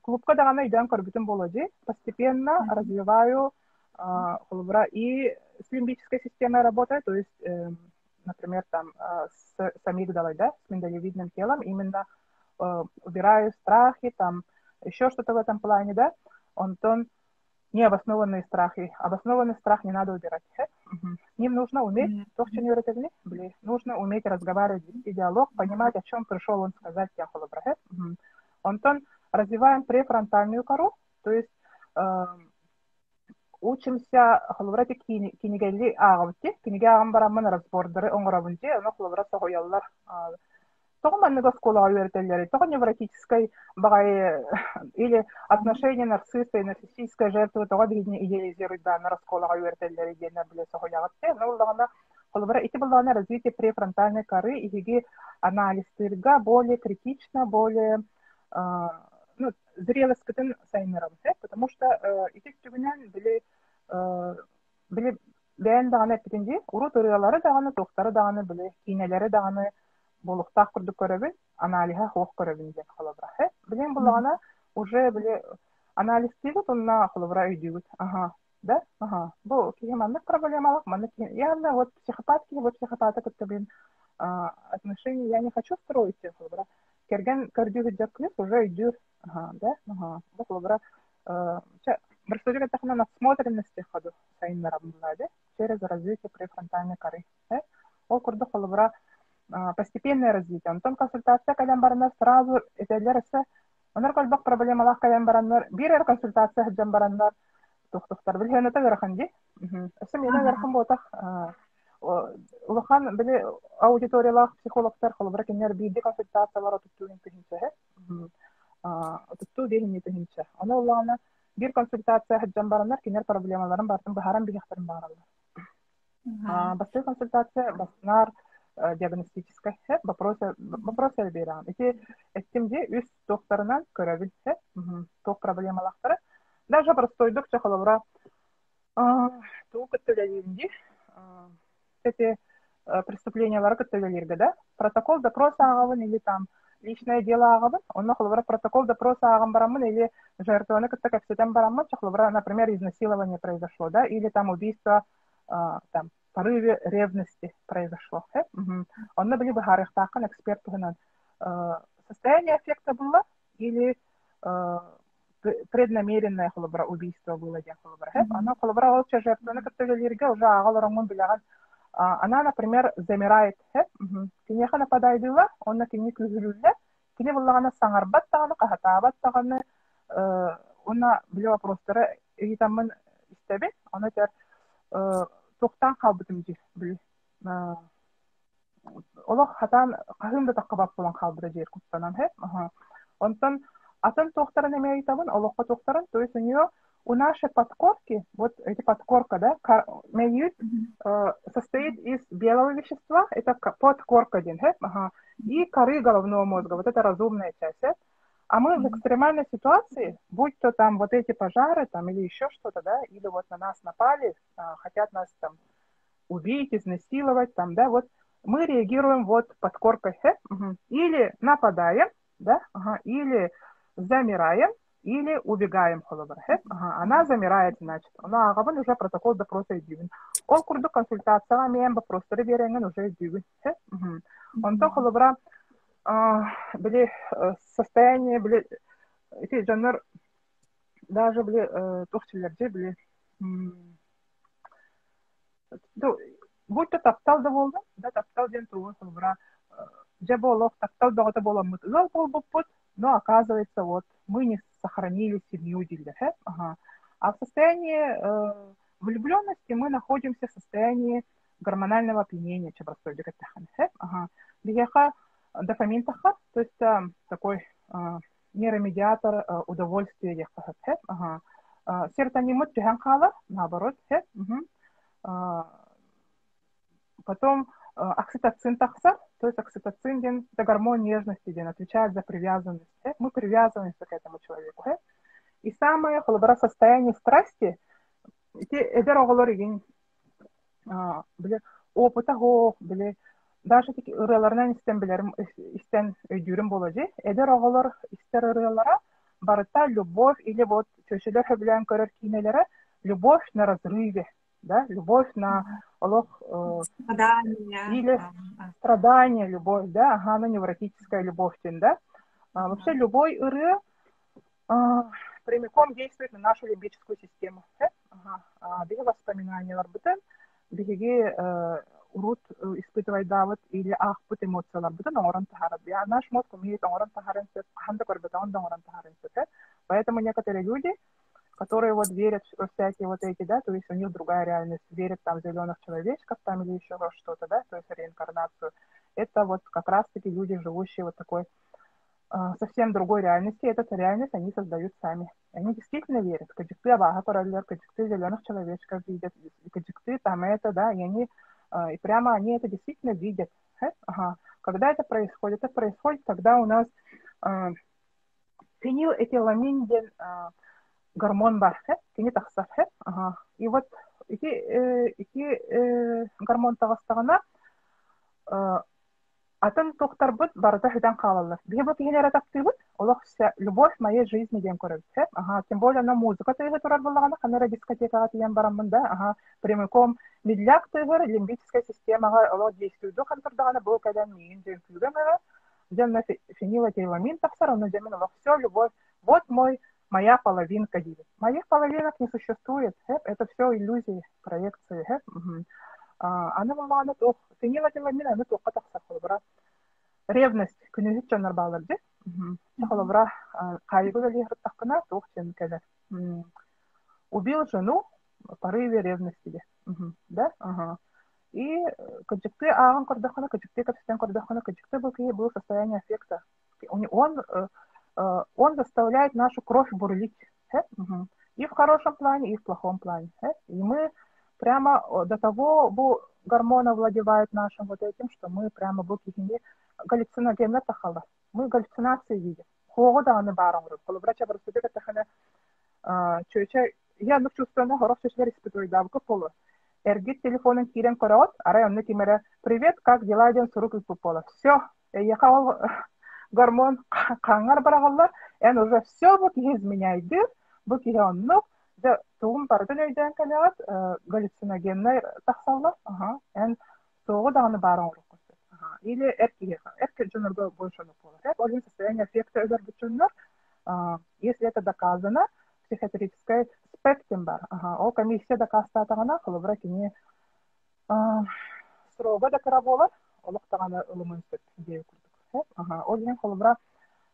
S2: Клубка дагана идем корбитым болоди. Постепенно развиваю холобра и с лимбической системой работает, то есть например, там, с амигдалой, да, с миндалевидным телом, именно убираю страхи, там, еще что-то в этом плане, да, он необоснованные страхи. Обоснованный страх не надо убирать. С ним нужно уметь, то, что не уразумели, нужно уметь разговаривать, вести диалог, понимать, о чем пришел он сказать, я холобрахет. Развиваем префронтальную кору, то есть учимся холоврати кинигели агавти, киниге агам барамын разбордары оңоравынте, оно холоврати сохояллар. Тоғы манныга скола уертеллери, тоғы невротической багай или отношение нарцисса и нарциссической жертвы, тоғы бигидне идеализирует данный раскола уертеллери, денна биле сохоягатте, но улдагана холовра ити булдагана развитие префронтальной коры, иги анализ тырга более критично, более зрелость кытын сайнырам, потому что эти тюбинен были бәйін дағаны әпетінде, ұру тұрыялары дағаны, тоқтары дағаны, кейнелері дағаны болуқтақ күрді көребін, аналиға хоқ көребін ден қылыбыра. Білен бұлағана уже анализ тегіт, онына қылыбыра үйдігіт. Да? Бұл кейманлық проблемалық, яғында вот психопаты күтті отношения я не хочу строить, қылыбыра. Керген көрдігі дәклес уже үйдір. Да? Бұл қылыбыра Бросовик это на насмотренности ходу сайнна работает через развитие префронтальной коры. Ол курду холобра постепенное развитие. Антон консультация калям баранар сразу этелерсе. Онар калбак проблемалах калям баранар. Бирер консультация хаджам баранар. Тухтухтар билген это верханди. Семена верхан ботах. Улахан били аудиториялах психологтар холобра кенер биди консультациялар отуттуин тыгинче. Отутту дегин тыгинче. Аны улана bir konsultasiya hajjam baranlar kinер проблемаларын бартын бахаран бигехтарын баралар. Басты консультация баснар диагностической вопросы берем. Эти этимде үс докторынан көрәбил ток проблемалақтары. Даже простойдық чахалавра туу көттөлелеринде эти преступлениялары көттөлелерге, да, протокол допроса ағабын или там личное дело ағабын, онна халавра протокол допроса ағам барамын или жертваны көтті кәпсетен барамын, чахалавра, например, изнасилование произошло, да, или там убийство, там, порыве ревности произошло. Он были бы харихтахан эксперт состояние аффекта было или преднамеренное холобра убийство было ден холобра. Она холобра волча жертваны каттелерге уже агаларамын биляган. Она, например, замирает. Кинеха нападайдыла, он на кине күзүлүлле, кине буллагана саңарбат таганы, кахатабат таганы, она биле вопростары итамын истебе, она тер тоқтан қалбытым жер біл. Олық хатан қағымда таққабап болан қалбыда жер құттанан. Онтан атын тоқтарын әмей айтабын, олыққа тоқтарын, то есть у нашей подкорки, вот эти подкорка, да, меют состоит из белого вещества, это подкорка один, и коры головного мозга, вот это разумная часть. А мы в экстремальной ситуации, будь то там вот эти пожары, там, или еще что-то, да, или вот на нас напали, хотят нас там убить, изнасиловать, там, да, вот мы реагируем вот подкоркой, или нападаем, да, или замираем, или убегаем, она замирает, значит, она агабан уже протокол допроса идёт. Он курду консультация, мен вопросы беренген уже идёт. Он то холобра были состояние, были эти жанр даже были тухчилерде были будь то таптал да болды, да таптал ден туган холобра же болов таптал да это было мытлал болбут, но оказывается вот мы не сохранили семью дилде, а в состоянии влюбленности мы находимся в состоянии гормонального опьянения, че простой декатахан, бияха дофамин таха, то есть такой нейромедиатор удовольствия, серотонимут джиханхала, наоборот, потом окситоцин тахса, то есть окситоцин это гормон нежности, отвечает за привязанность. Мы привязываемся к этому человеку. И самое холобра состояние страсти, эти роголоригин, опыта го, даже такие ырыларынан истен өйдүрүм болажы. Эдер оголор истер ырылара барыта любовь или вот чөшелер хөбүлән көрөр кинелері любовь на разрыве, да, любовь на или страдание, любовь, да, она невротическая любовь, да. Вообще любой ыры прямиком действует на нашу лимбическую систему. Биги воспоминания варбытын, биги урут испытывать дават или ахпут эмоциялар бутын оңорон тахарат. Наш мозг умеет оңорон тахарынсет, ханда корбетаон да оңорон тахарынсет. Поэтому некоторые люди, которые вот верят в всякие вот эти, да, то есть у них другая реальность, верят там в зеленых человечков там или еще во что-то, да, то есть реинкарнацию. Это вот как раз-таки люди, живущие вот такой совсем другой реальности. Эту реальность они создают сами. Они действительно верят. Каджикты абаха королер, каджикты зеленых человечков видят, каджикты там это, да, и они и прямо они это действительно видят. Когда это происходит? Это происходит, когда у нас фенилэтиламин гормон бар, кенетахсаф. И вот эти гормон тагыстагана атын тоқтар бут барда хүдән калалар. Бихе кенера тактыбыт, олох любовь моей жизни ден көрөбүт. Тем более на музыка тыгы турар буллагана, камера дискотекага тиен барамын да, прямиком медляк тыгыр лимбическая системага олох действуйду кантырдагана бул кадан миин ден күлгөмөгө, ден фенилэтиламин тахсар, он демен олох все любовь. Вот моя половинка диви. Моих половинок не существует. Это все иллюзии, проекции. Она мамана тох фенилэтиламин, она тока тахсар холбра. Ревность күнүгүт жанар бааларды. Холбра кайгы лихыр такына тох чен келер. Убил жену в порыве ревности. Да? И каджикты аган кордахана, каджикты капстен кордахана, каджикты был состояние аффекта. Он заставляет нашу кровь бурлить. И в хорошем плане, и в плохом плане. И мы прямо до того гормон овладевает нашим вот этим, что мы прямо буквально галлюциногенная тахала. Мы галлюцинации видим. Хого да аны барам рып. Колы врача барысыды катахана чөйче я ну чувствую хорох чөчлер испытываю давка полу. Эргит телефонын кирен корот, арай онны кимере привет, как дела ден сурук испып пола. Все, яхал гормон каңар барагаллар, уже все бу киhe изменяйды, бу киhe оннук, да тугум бардын өйден канагат галлюциногенный тахсалла, соғы дағаны барын ұрық. Или эрки жонорго большонук болар. Олин состояние эффекта өдер бүтүннөр, если это доказано, психиатрический спектр бар. Ол комиссия доказатагана кылыбыра кини срого да кыра болар, олуктаганы ылымын сөп дей курдук. Ол ен кылыбыра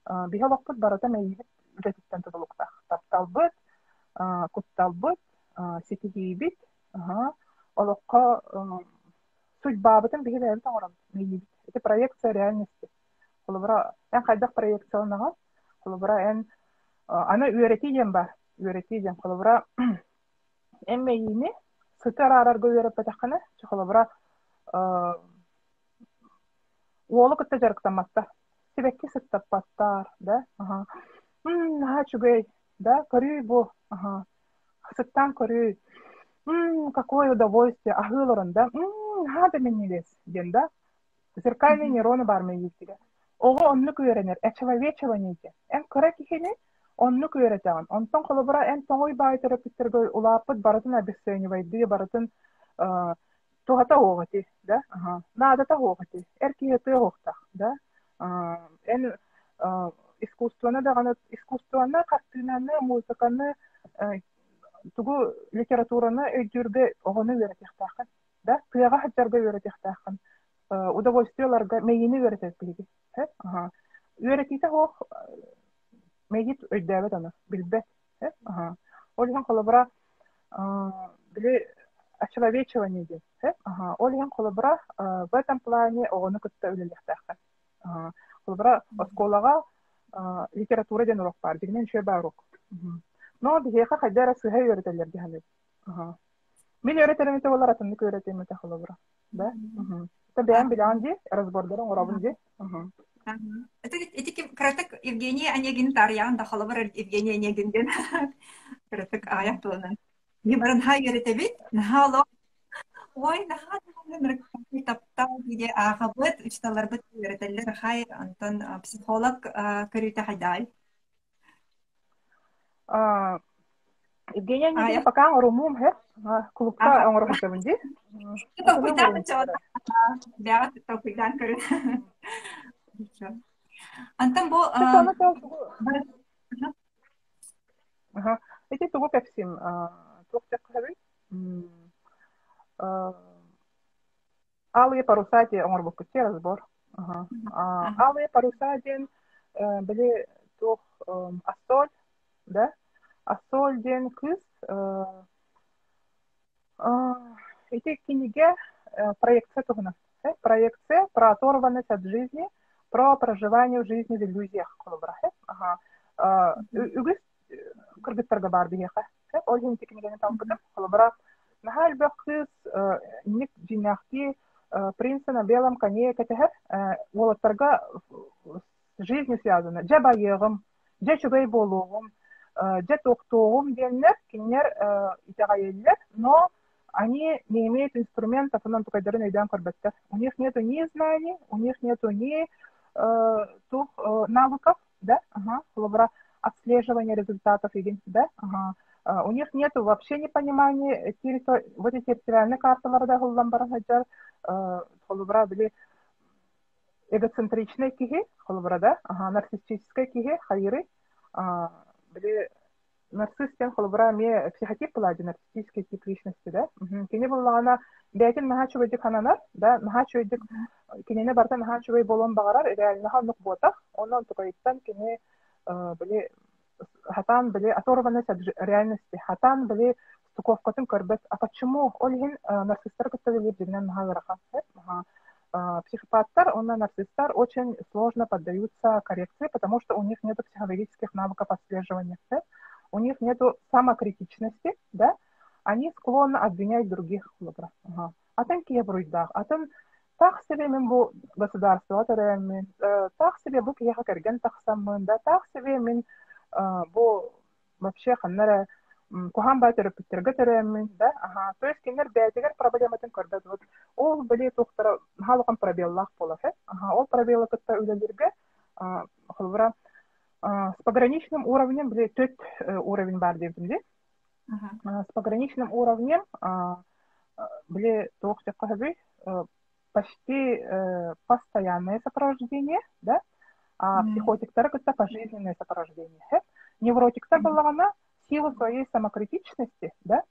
S2: биологпут барата мейбит үдетиттен тудулуктах. Тапталбыт, кутталбыт, сетигибит, олукка судьбабытын бигелерин таңырам мейбит. Это проекция реальности. Кылыбыра эн хайдак проекцияланаган, кылыбыра эн аны үйретиден бар. Үйретиден кылыбыра эммейини сытар арарга үйреп батакана, кылыбыра уолу кытта жарыктаматта. Себекке сыттаппаттар, да? Чугай, да? Көрүй бу, сыттан көрүй. Какое удовольствие, ахылырын, да? Хада меннелес, ден, да? Зеркальные нейроны бар мейгитиге. Ого оннук үйренер, очеловечивание. Эн көрі кихени, оннук үйретеген. Онтон кылыбыра эн тоңой байтыры питтерге улапыт барытын обесценивайды, барытын тухата оғати, да? Надата оғати, эркиеты оғтақ, да? Эн искусствоны, картинаны, музыканы, тугу литератураны өйдүрге оғыны үйретектақын, да? Кыяға хаджарга үйретектақын. Удовольствияларга мейини үйретек билги. Үйретейті оқ мейит өйдәбет аны, билбет. Олихан кылыбыра били очеловечивание ден. Олихан кылыбыра в этом плане оғыны күтті өлелектақын. Кылыбыра осколага литература ден урок бар, дегенен шөй бар урок. Но бихеха хайдара сыха үйретелер дегенен. Мен үйретелемете олар атынды үйретемете кылыбыра. Да? Это бәйін білан де, разбордарын урабын де.
S1: Это кратык Евгения Онегин тарьян, да халабар Евгения Онегинден. Кратык аяк тулынан. Небарын хай үйретебет, нахало. Ой, нахало. Таптау биде ағабыт, үчталар быт үйретелер хай, антон психолог көрүйті хайдай.
S2: Евгения Онегин пока орумум хеп, клубка оңыры хатабынде.
S1: Это куйдан чот. Бяат это куйдан көрін. Антон бу
S2: эти тугу пепсим туктак хаби алые паруса те оңор букке разбор алые паруса ден биле тух ассоль, да, ассоль ден кыз эти книги проекция тугна, проекция про оторванность от жизни, про проживание в жизни в иллюзиях. Үгіз кыргыттарга бар бияха. Ол жин текинеген талпыдым. Колобра нахал бек кыз ник жинахти принца на белом коне катехер. Волоттарга жизнью связано. Жа байығым, жа чугай болуғым, жа тоқтоғым денлер, кинер итағайеллер, но они не имеют инструментов, нам только дырын өйден көрбеттер. У них нету ни знаний, у них нету ни навыков, да, отслеживания результатов, да, у них нету вообще непонимания вот эти территориальные карты, были эгоцентричные киги, да, нарциссические киги, хайры, были нарциссистен холбра ме психотип плади нарциссический тип личности, да. Кене была она бәйтен нахачуйдик хананар, да, нахачуйдик кенене барта нахачуй болон багарар, реально ханук ботах, оннан тукайттан кене были хатан были оторванность от реальности, хатан были стуковкатын көрбет. А почему олин нарциссистар кыттыгылып дигнен нахараха? Психопаттар, нарциссистар очень сложно поддаются коррекции, потому что у них нет психологических навыков отслеживания. У них нету самокритичности, да, они склонны обвинять других. Ага. Атын кебруйдах, атын так себе мен бу государство тараймен, так себе бу кияха керген тахсамын, да так себе мен бу вообще ханнара кухан батыры питтерге тараймен, да, ага. То есть кинер бәтигер проблематын көрбәт. Вот ол биле тухтара халыкын пробеллах болар, ага. Ол пробеллы кытта үлелерге хылбыра с пограничным уровнем, биле 4 уровень бар дебинде. С пограничным уровнем были почти постоянное сопровождение, да, а психотиктар это пожизненное сопровождение. Невротиктар была она в силу своей самокритичности, да,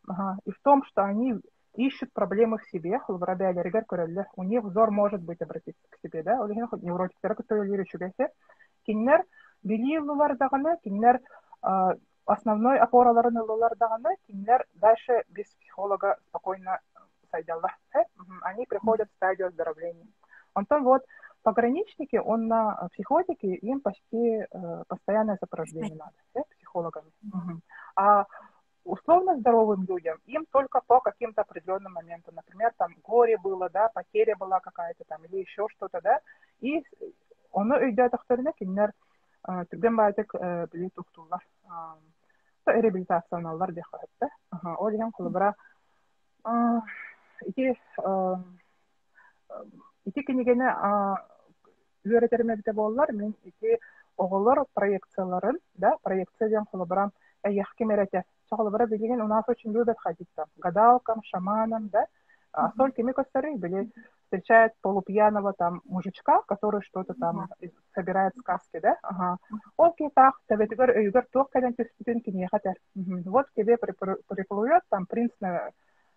S2: и в том, что они ищут проблемы в себе, у них взор может быть обратиться к себе, да, невротиктар это кинер билиевлардагана, кинер основной опораларын ылылардагана, кинер дальше без психолога спокойно сайдаллах. Они приходят в стадию оздоровления. Антон вот пограничники, он на психотике, им почти постоянное сопровождение надо, психологами. А условно здоровым людям им только по каким-то определенным моментам. Например, там горе было, да, потеря была какая-то там, или еще что-то, да, и он идет ахтарына кинер түгден байтык биле тухтулар. Реабилитациялар деп хатта. Ол деген кулбара ити кинегене үйрөтермекте боллар. Мен ити оголор проекцияларын, да, проекциядан кулбара яхкемерете. Чакылбара билген у нас очень любят ходить там гадалкам, шаманам, да. А столько микостары были встречает полупьяного там мужичка, который что-то там собирает сказки, да? Ага. Окей, так, тебе игр тох, когда ты студентки не хотят. Вот к тебе приплывет там принц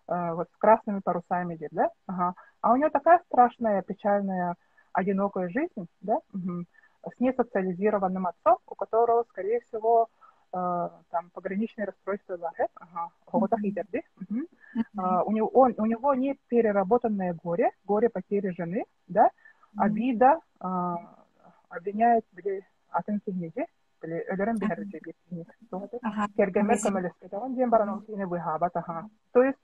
S2: вот с красными парусами, да? Ага. А у него такая страшная, печальная, одинокая жизнь, да? С несоциализированным отцом, у которого, скорее всего, там пограничное расстройство лагет, у него не переработанное горе потери жены, да, обида, обвиняет атынки неде, ölürüm bir herçe bir кергемер көмөлөскөтөгөн ден баран сине выхабат, то есть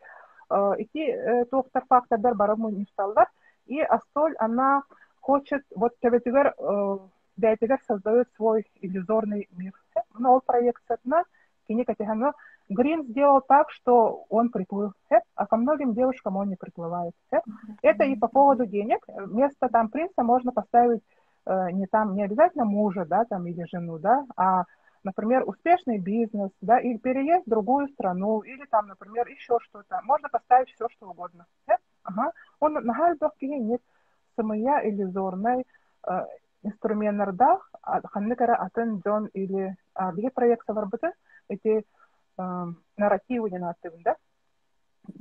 S2: эти тоқтар фактордар бары муниципалдар, и Астоль, она хочет, вот Теветигер создает свой иллюзорный мир. Но он проекция, Грин сделал так, что он приплыл, а ко многим девушкам он не приплывает. Это и по поводу денег. Вместо там принца можно поставить не обязательно мужа, да, там, или жену, да, а, например, успешный бизнес, да, или переезд в другую страну, или там, например, еще что-то. Можно поставить все, что угодно. Он на гальдовке нет самая иллюзорной инструменттарда ханныкара атын Джон или биги проекциялар быты эти нарративы денаттыгын, да.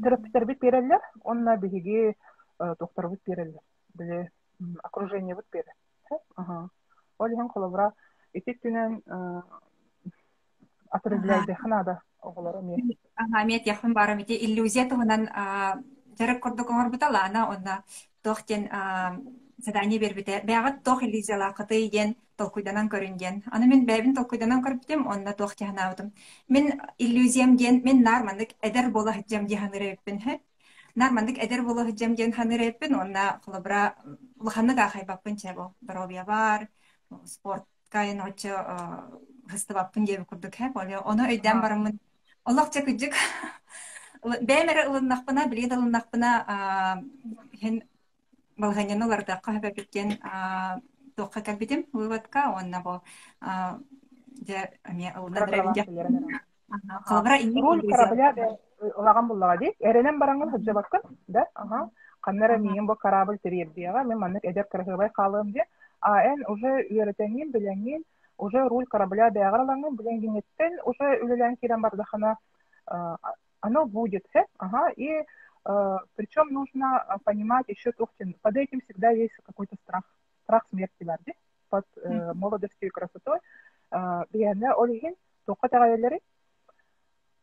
S2: Терапевтер бит берелер, он на биги доктор бит берелер, биле окружение бит бере. Олихан колобра этиктинен отрезляйды хнада оголора мен.
S1: Мет яхын барам ити иллюзия тугунан жарык кордукоңор буталана онна тохтен задание бербите. Бягат тох иллюзияла кыты еген толкуйданан көрүнген. Аны мен бәбин толкуйданан көрүптүм, онна тох жахнаудым. Мен иллюзиям ген, мен нармандык эдер бола хыджам жаханырыппин. Нармандык эдер бола хыджам ген ханырыппин, онна кылыбра лыханны да хайбаппын чебо. Здоровья бар, спорт кайын очо хыстыбаппын жеби курдук хэп. Оны өйден барымын. Олақ чекүджік. Бәмәрі ылыннақпына, білет ылыннақпына хен балғаняныларда қағып әпеткен тоққа кәлбетім выводка, онна бұл
S2: руль корабля ылаған бұллаға дейк, әренен бараңын хүджі баққын, да, қаннара мейін бұл корабль теребдеға, мен маннық әдеп кірғыбай қалым де, ән уже үйретенген, біленген, уже руль корабля бәғырлаңын, біленгенеттен, уже үлілен керен бардақына оно будет, и причем нужно понимать еще, под этим всегда есть какой-то страх смерти, под молодостью и красотой.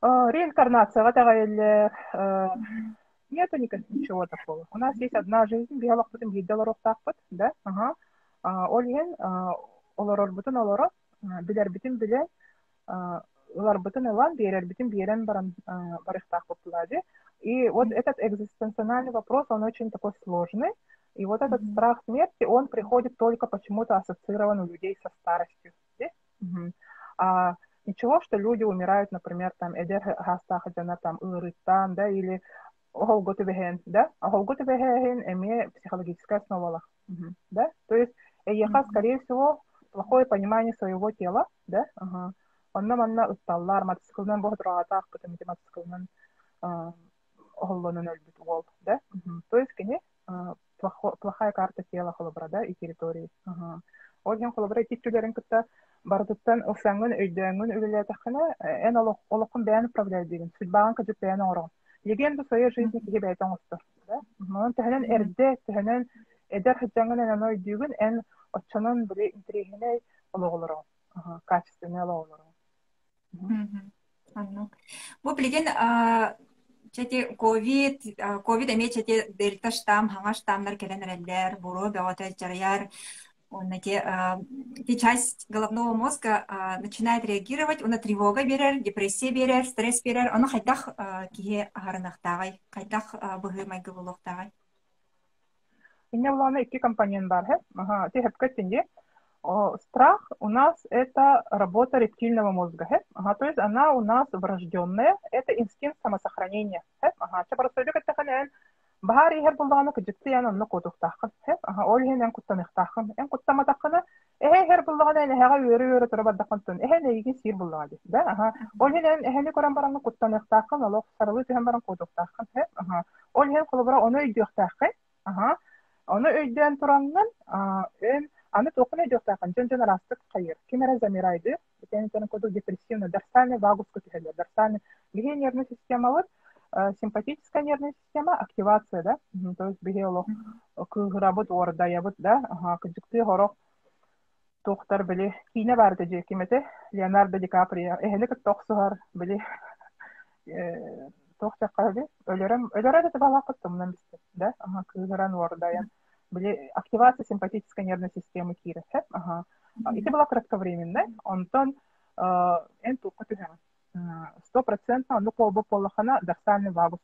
S2: Реинкарнация, нету ничего такого. У нас есть одна жизнь, да, Олген, олорор бутын олоро, билер битин биле, ларбытын илан берен барыхтах популади. И вот этот экзистенциональный вопрос, он очень такой сложный. И вот этот страх смерти, он приходит только почему-то ассоциирован у людей со старостью. А ничего, что люди умирают, например, там, эдер хастахаджана, там, ырыттан, да, или оголготубехен, да, оголготубехен имеет психологическая основа, да, то есть эйеха, скорее всего, плохое понимание своего тела, да, манна ытталлар, матсыкылынан бохот раатах, потому что матсыкылынан оголлонун өлбүт уол, да, то есть, плохая карта тела холобра, да, и территории. Олген холобра титтүлерин кытта бардыттан усаңын өйдөңүн үлелетахына эн олокун бәян управляет деген. Судьбаган кыжып бәян орон. Легенду своей жизни киге бәйтон устор. Да? Монун тәһенен эрде, тәһенен эдер хыджаңын эн оной дүйгүн эн отчонун биле интригине ологолорон. Качественный ологолорон.
S1: Бу билген чети ковид эме чети дельта штамм, хаңа штаммдар келенерелер, буро беота жаряр. Часть головного мозга начинает реагировать, он тревога берер, депрессия берер, стресс берер, он хайтах кие агарнахтагай, хайтах быгырмай гывулохтагай.
S2: Инне уланы iki компонент бар, те хэпкэтинде. Страх у нас это работа рептильного мозга, то есть она у нас врожденная, это инстинкт самосохранения. Bahar her bulduğunu kıcıktı yani onu koduk takın. Hep ol hen kuttan takın. En kuttama takını her bulduğunu en hega yürü turba takın. Ne ilgi sir bulduğu. Da ol hen koran baranı kuttan takın. Allah sarılı hem baran koduk takın. Hep ol hen kulubra onu ödüyor takın. Onu ödüyen turanın en anı tokunu ödüyor takın. Cüncün rastık kayır. Kimere zamiraydı. Bir tane koduk depresivne. Dersane vagus kutuheler. Dersane bir nервная система var. Симпатическая нервная система, активация, да, то есть бигело работа орда ябыт, да, кыжыкты хорок тохтар били кине барды же кимете Леонардо Ди Каприо эхелек тохсуар били тохчаккады өлөрө да балакыттымнан бисте, да, кыгыран ордаян били активация симпатической нервной системы кире, это было кратковременно, онтон эн тукка түһэн 100% ну колбо полохана дорсальный вагус.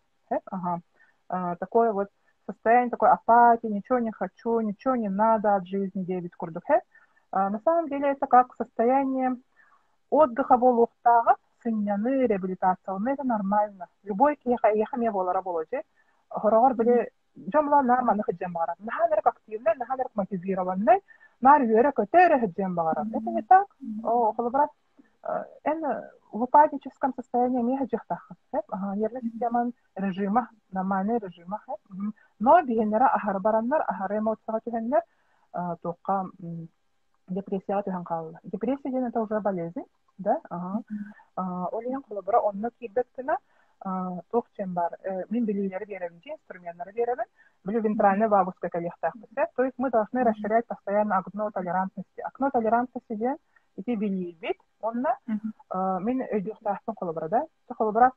S2: Такое вот состояние такой апатии, ничего не хочу, ничего не надо от жизни, 9 курдук. На самом деле это как состояние отдыха волухтага, сынняны, реабилитационный, это нормально. Любой ехаме вола работе, хорогор были джамла нормально хаджем барат. Наханерк активный, наханерк мотивированный, нар юре көтөре хаджем барат. Это не так. Холобрат в апатическом состоянии мехаджихтаха, нервная система режима, нормальный режима, но бигенера ахарбараннар, ахаремоцахатухеннер, только депрессия тухенкалла. Депрессия это уже болезнь, да, олиен колобра онно кибеттена, тухчен бар, мин билилери берем, инструментлары берем, были вентральный вагуска коллектахтах, то есть мы должны расширять постоянно окно толерантности. Окно толерантности эти билибит, онна мен өйдүктахтын колобра, да, колобра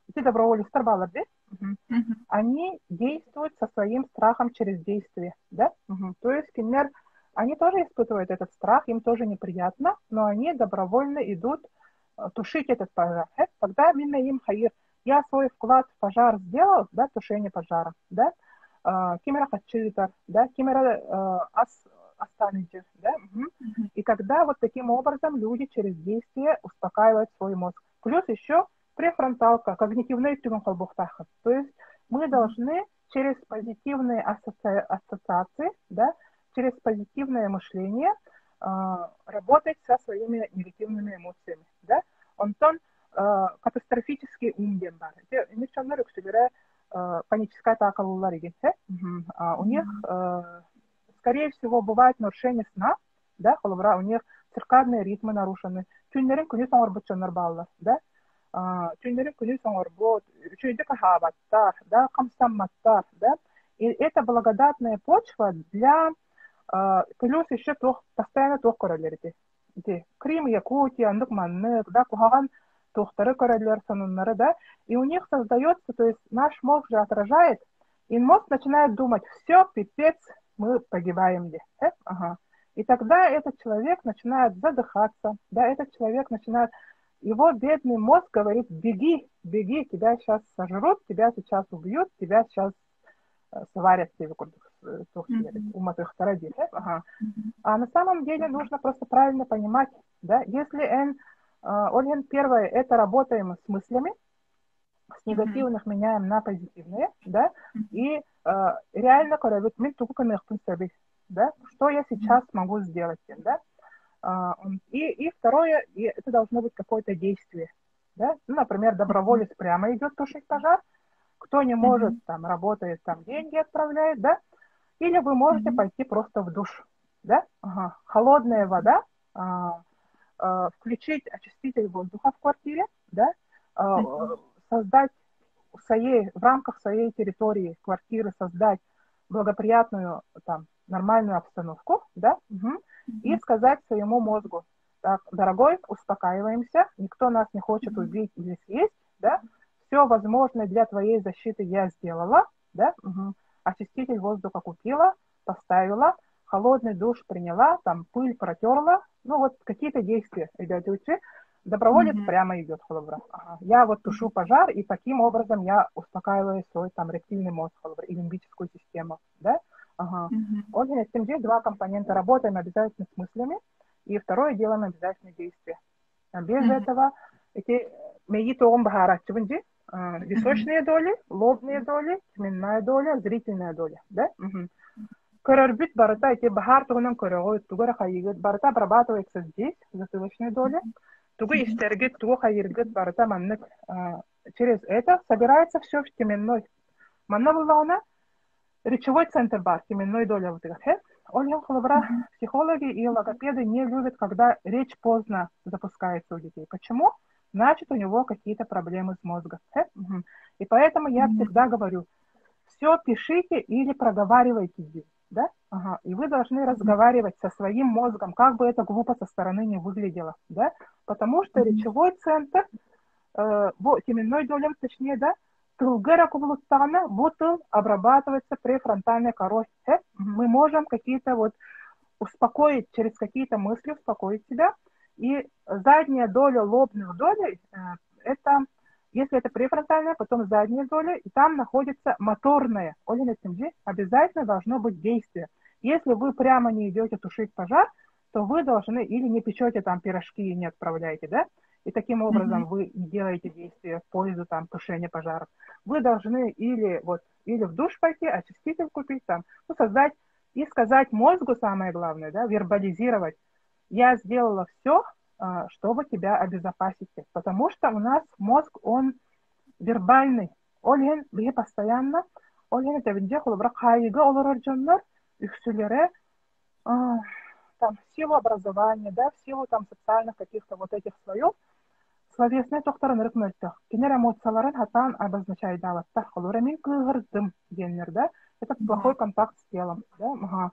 S2: эти добровольцы балар, да, они действуют со своим страхом через действие, да, то есть, например, они тоже испытывают этот страх, им тоже неприятно, но они добровольно идут тушить этот пожар. Тогда именно им хаир, я свой вклад в пожар сделал, да, тушение пожара, да, кимера хачитар, да, кимера останется, да, и тогда вот таким образом люди через действие успокаивают свой мозг. Плюс еще префронталка, когнитивная тюрьмка, то есть мы должны через позитивные ассоциации, да, через позитивное мышление работать со своими негативными эмоциями, да. Онтон катастрофический ум дембар. Паническая атака у них скорее всего бывает нарушение сна, да, у них циркадные ритмы нарушены. Тюнерин күнү соңорбутчонор баллар, да. Тюнерин күнү соңорбут, чүйдө кахабаттар, да, камсамматтар, да. И это благодатная почва для плюс еще постоянно тох королерди. Крым, Якутия, Андукманнык, да, кухаган тохтары королер сонуннары, да. И у них создается, то есть наш мозг же отражает, и мозг начинает думать, все, пипец, мы погибаем где. И тогда этот человек начинает задыхаться, да, этот человек начинает, его бедный мозг говорит, беги, беги, тебя сейчас сожрут, тебя сейчас убьют, тебя сейчас сварят, ага. А на самом деле нужно просто правильно понимать, да, если Ольген, первое, это работаем с мыслями, с негативных меняем на позитивные, да, и реально, да, что я сейчас могу сделать, да, и второе, и это должно быть какое-то действие, да, ну, например, доброволец прямо идет тушить пожар, кто не может, там, работает, там, деньги отправляет, да, или вы можете пойти просто в душ, да, ага. Холодная вода, включить очиститель воздуха в квартире, да, создать в рамках своей территории квартиры, создать благоприятную, там, нормальную обстановку, да, и сказать своему мозгу, так, дорогой, успокаиваемся, никто нас не хочет убить или съесть, да, все возможное для твоей защиты я сделала, да, очиститель воздуха купила, поставила, холодный душ приняла, там пыль протерла, ну вот какие-то действия, ребята, доброволец прямо идет, ага. Я вот тушу пожар, и таким образом я успокаиваю свой там рептильный мозг и лимбическую систему, да, ага. Очень в этом деле два компонента, работаем обязательно с мыслями, и второе делаем обязательно действия. Без этого эти височные доли, лобные доли, теменная доля, зрительная доля, да? Көрөрбүт барыта эти бахар тугунан көрөгөй тугара хайыгыт барыта обрабатывается здесь, затылочной доли, тугу истергит, тугу хайыргыт барыта маннык. Через это собирается все в теменной. Манна была речевой центр бар, теменной доля вот этих. Ольга Холобра, психологи и логопеды не любят, когда речь поздно запускается у детей. Почему? Значит, у него какие-то проблемы с мозгом. И поэтому я всегда говорю, все пишите или проговаривайте здесь, да? Ага. И вы должны разговаривать со своим мозгом, как бы это глупо со стороны не выглядело, да? Потому что речевой центр, теменной долей, точнее, да, тылгыра кублуттагана, бутыл обрабатывается префронтальной корой. Мы можем какие-то вот успокоить, через какие-то мысли успокоить себя. И задняя доля лобных долей, это, если это префронтальная, потом задняя доля, и там находится моторная. Обязательно должно быть действие. Если вы прямо не идете тушить пожар, то вы должны или не печете там пирожки и не отправляете, да? И таким образом вы не делаете действия в пользу там тушения пожаров. Вы должны или в душ пойти, очиститель купить, там, ну, создать и сказать мозгу самое главное, да, вербализировать. Я сделала все, чтобы тебя обезопасить. Потому что у нас мозг, он вербальный. Олен бе постоянно, олен это везде холобра хайга олорорджоннор, ихсулере, там, в силу образования, да, в силу там социальных каких-то вот этих слоев, словесный тохтарын рыкмөлтөх. Кенер эмоцияларын хатан обозначает даваттар. Холора мен кыгырдым денер, да. Это плохой контакт с телом, да.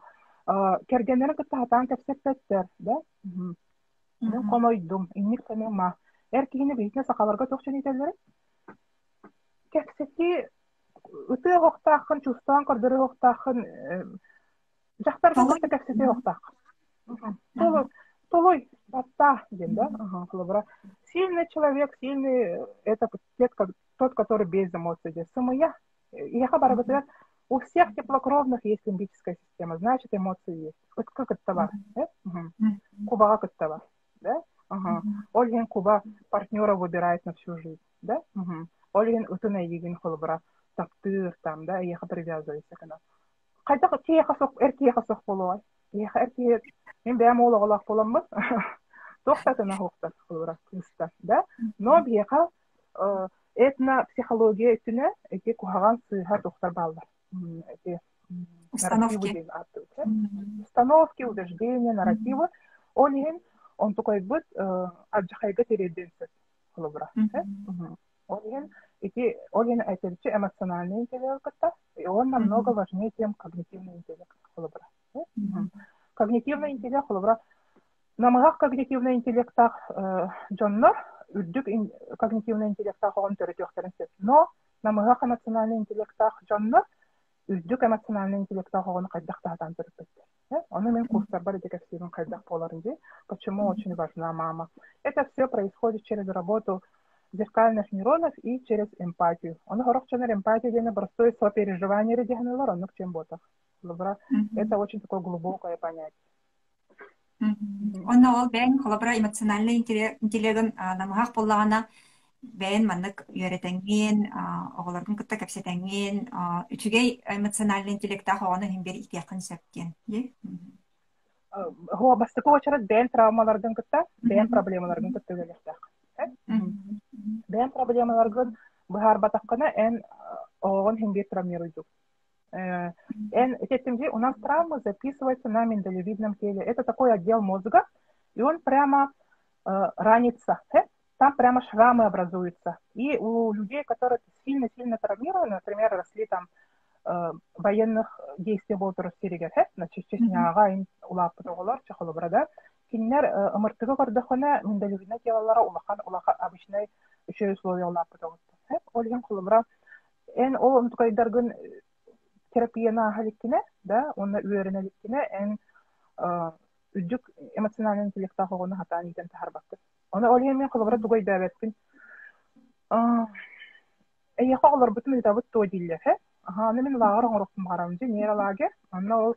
S2: Кергенер кытта хатан кепсектеттер, да. Мен комойдум, инник тенема. Эркигини бейтне сакаларга тохчен ителлери. Кепсети ыты хоқтақын, чувстван көрдірі хоқтақын, жақтардан кытта кепсети хоқтақ. Толой, батта, да. Сильный человек, сильный, это тот, который без эмоций. Самая, я хабар говорю, у всех теплокровных есть лимбическая система, значит, эмоции есть. Как это товар, да? Куба как товар, да? Ольген Куба партнера выбирает на всю жизнь, да? Ольген утына еген холбра, тактыр там, да, я привязываюсь к нам. Хотя теха сок, эркеха сок полой, я эрке, мен бәм олагалак боламмы? Тохтатына хоқтат холбра, кыста, да? Но бияха этнопсихология этіне эти кухаган сыйга тохтар балдар. Эти
S1: Установки.
S2: Установки, убеждения, нарративы. Он такой будет аджахайга тереденсет холбра. Олин это эмоциональный интеллект, и он намного важнее, чем когнитивный интеллект холбра. Когнитивный интеллект холбра. Намагах когнитивный интеллект Джоннор, үрдүк когнитивный интеллект он төрөтөктөрүн. Но намагах эмоциональный интеллект Джоннор үздік эмоциональный интеллект оғыны қайдақтағдан түріппеттер. Оны мен курстар бар едек әстерін қайдақ боларынды. Почему очень важна мама? Это все происходит через работу зеркальных нейронов и через эмпатию. Оны хорокчанар эмпатия дені простое сопереживание редегенелар, онық чем ботах. Это очень такое глубокое понятие.
S1: Онна ол бән холобра эмоциональный интеллектын намахақ боллағана бән маннык үйретенген, оғылардың күтті кәпсетенген, үтігей эмоциональный интеллекта хоғаны хембер итияқын сөпкен.
S2: Хо бастыкы очарат бән травмалардың күтті, бән проблемалардың күтті өлектақ. Бән проблемалардың бұхар батаққына ән оғын хембер травмируйдық. У нас травмы записываются на миндалевидном теле. Это такой отдел мозга, и он прямо ранится. Там прямо шрамы образуются. И у людей, которые сильно-сильно травмированы, например, росли там военных действий болт Россиягер, значит, честняга, улап потоголар, чахолобрада, кинер ымыртыгы гордохона миндалевидное телалара улаха обычный еще условия улап потогот. Ольген холобра, ол онтукайдаргын терапияна халиккине, да, онна үйеренеликкине, үздік эмоциональный интеллекта хоғыны хатан итен тахарбақты. Оны олген мен қылыбыра дугай дәбәткін. Әйеқі олар бұтын үйтабыт той дейлер, аны мен лағыр оңырықпын бағарамды, нейра лагер, анна ол,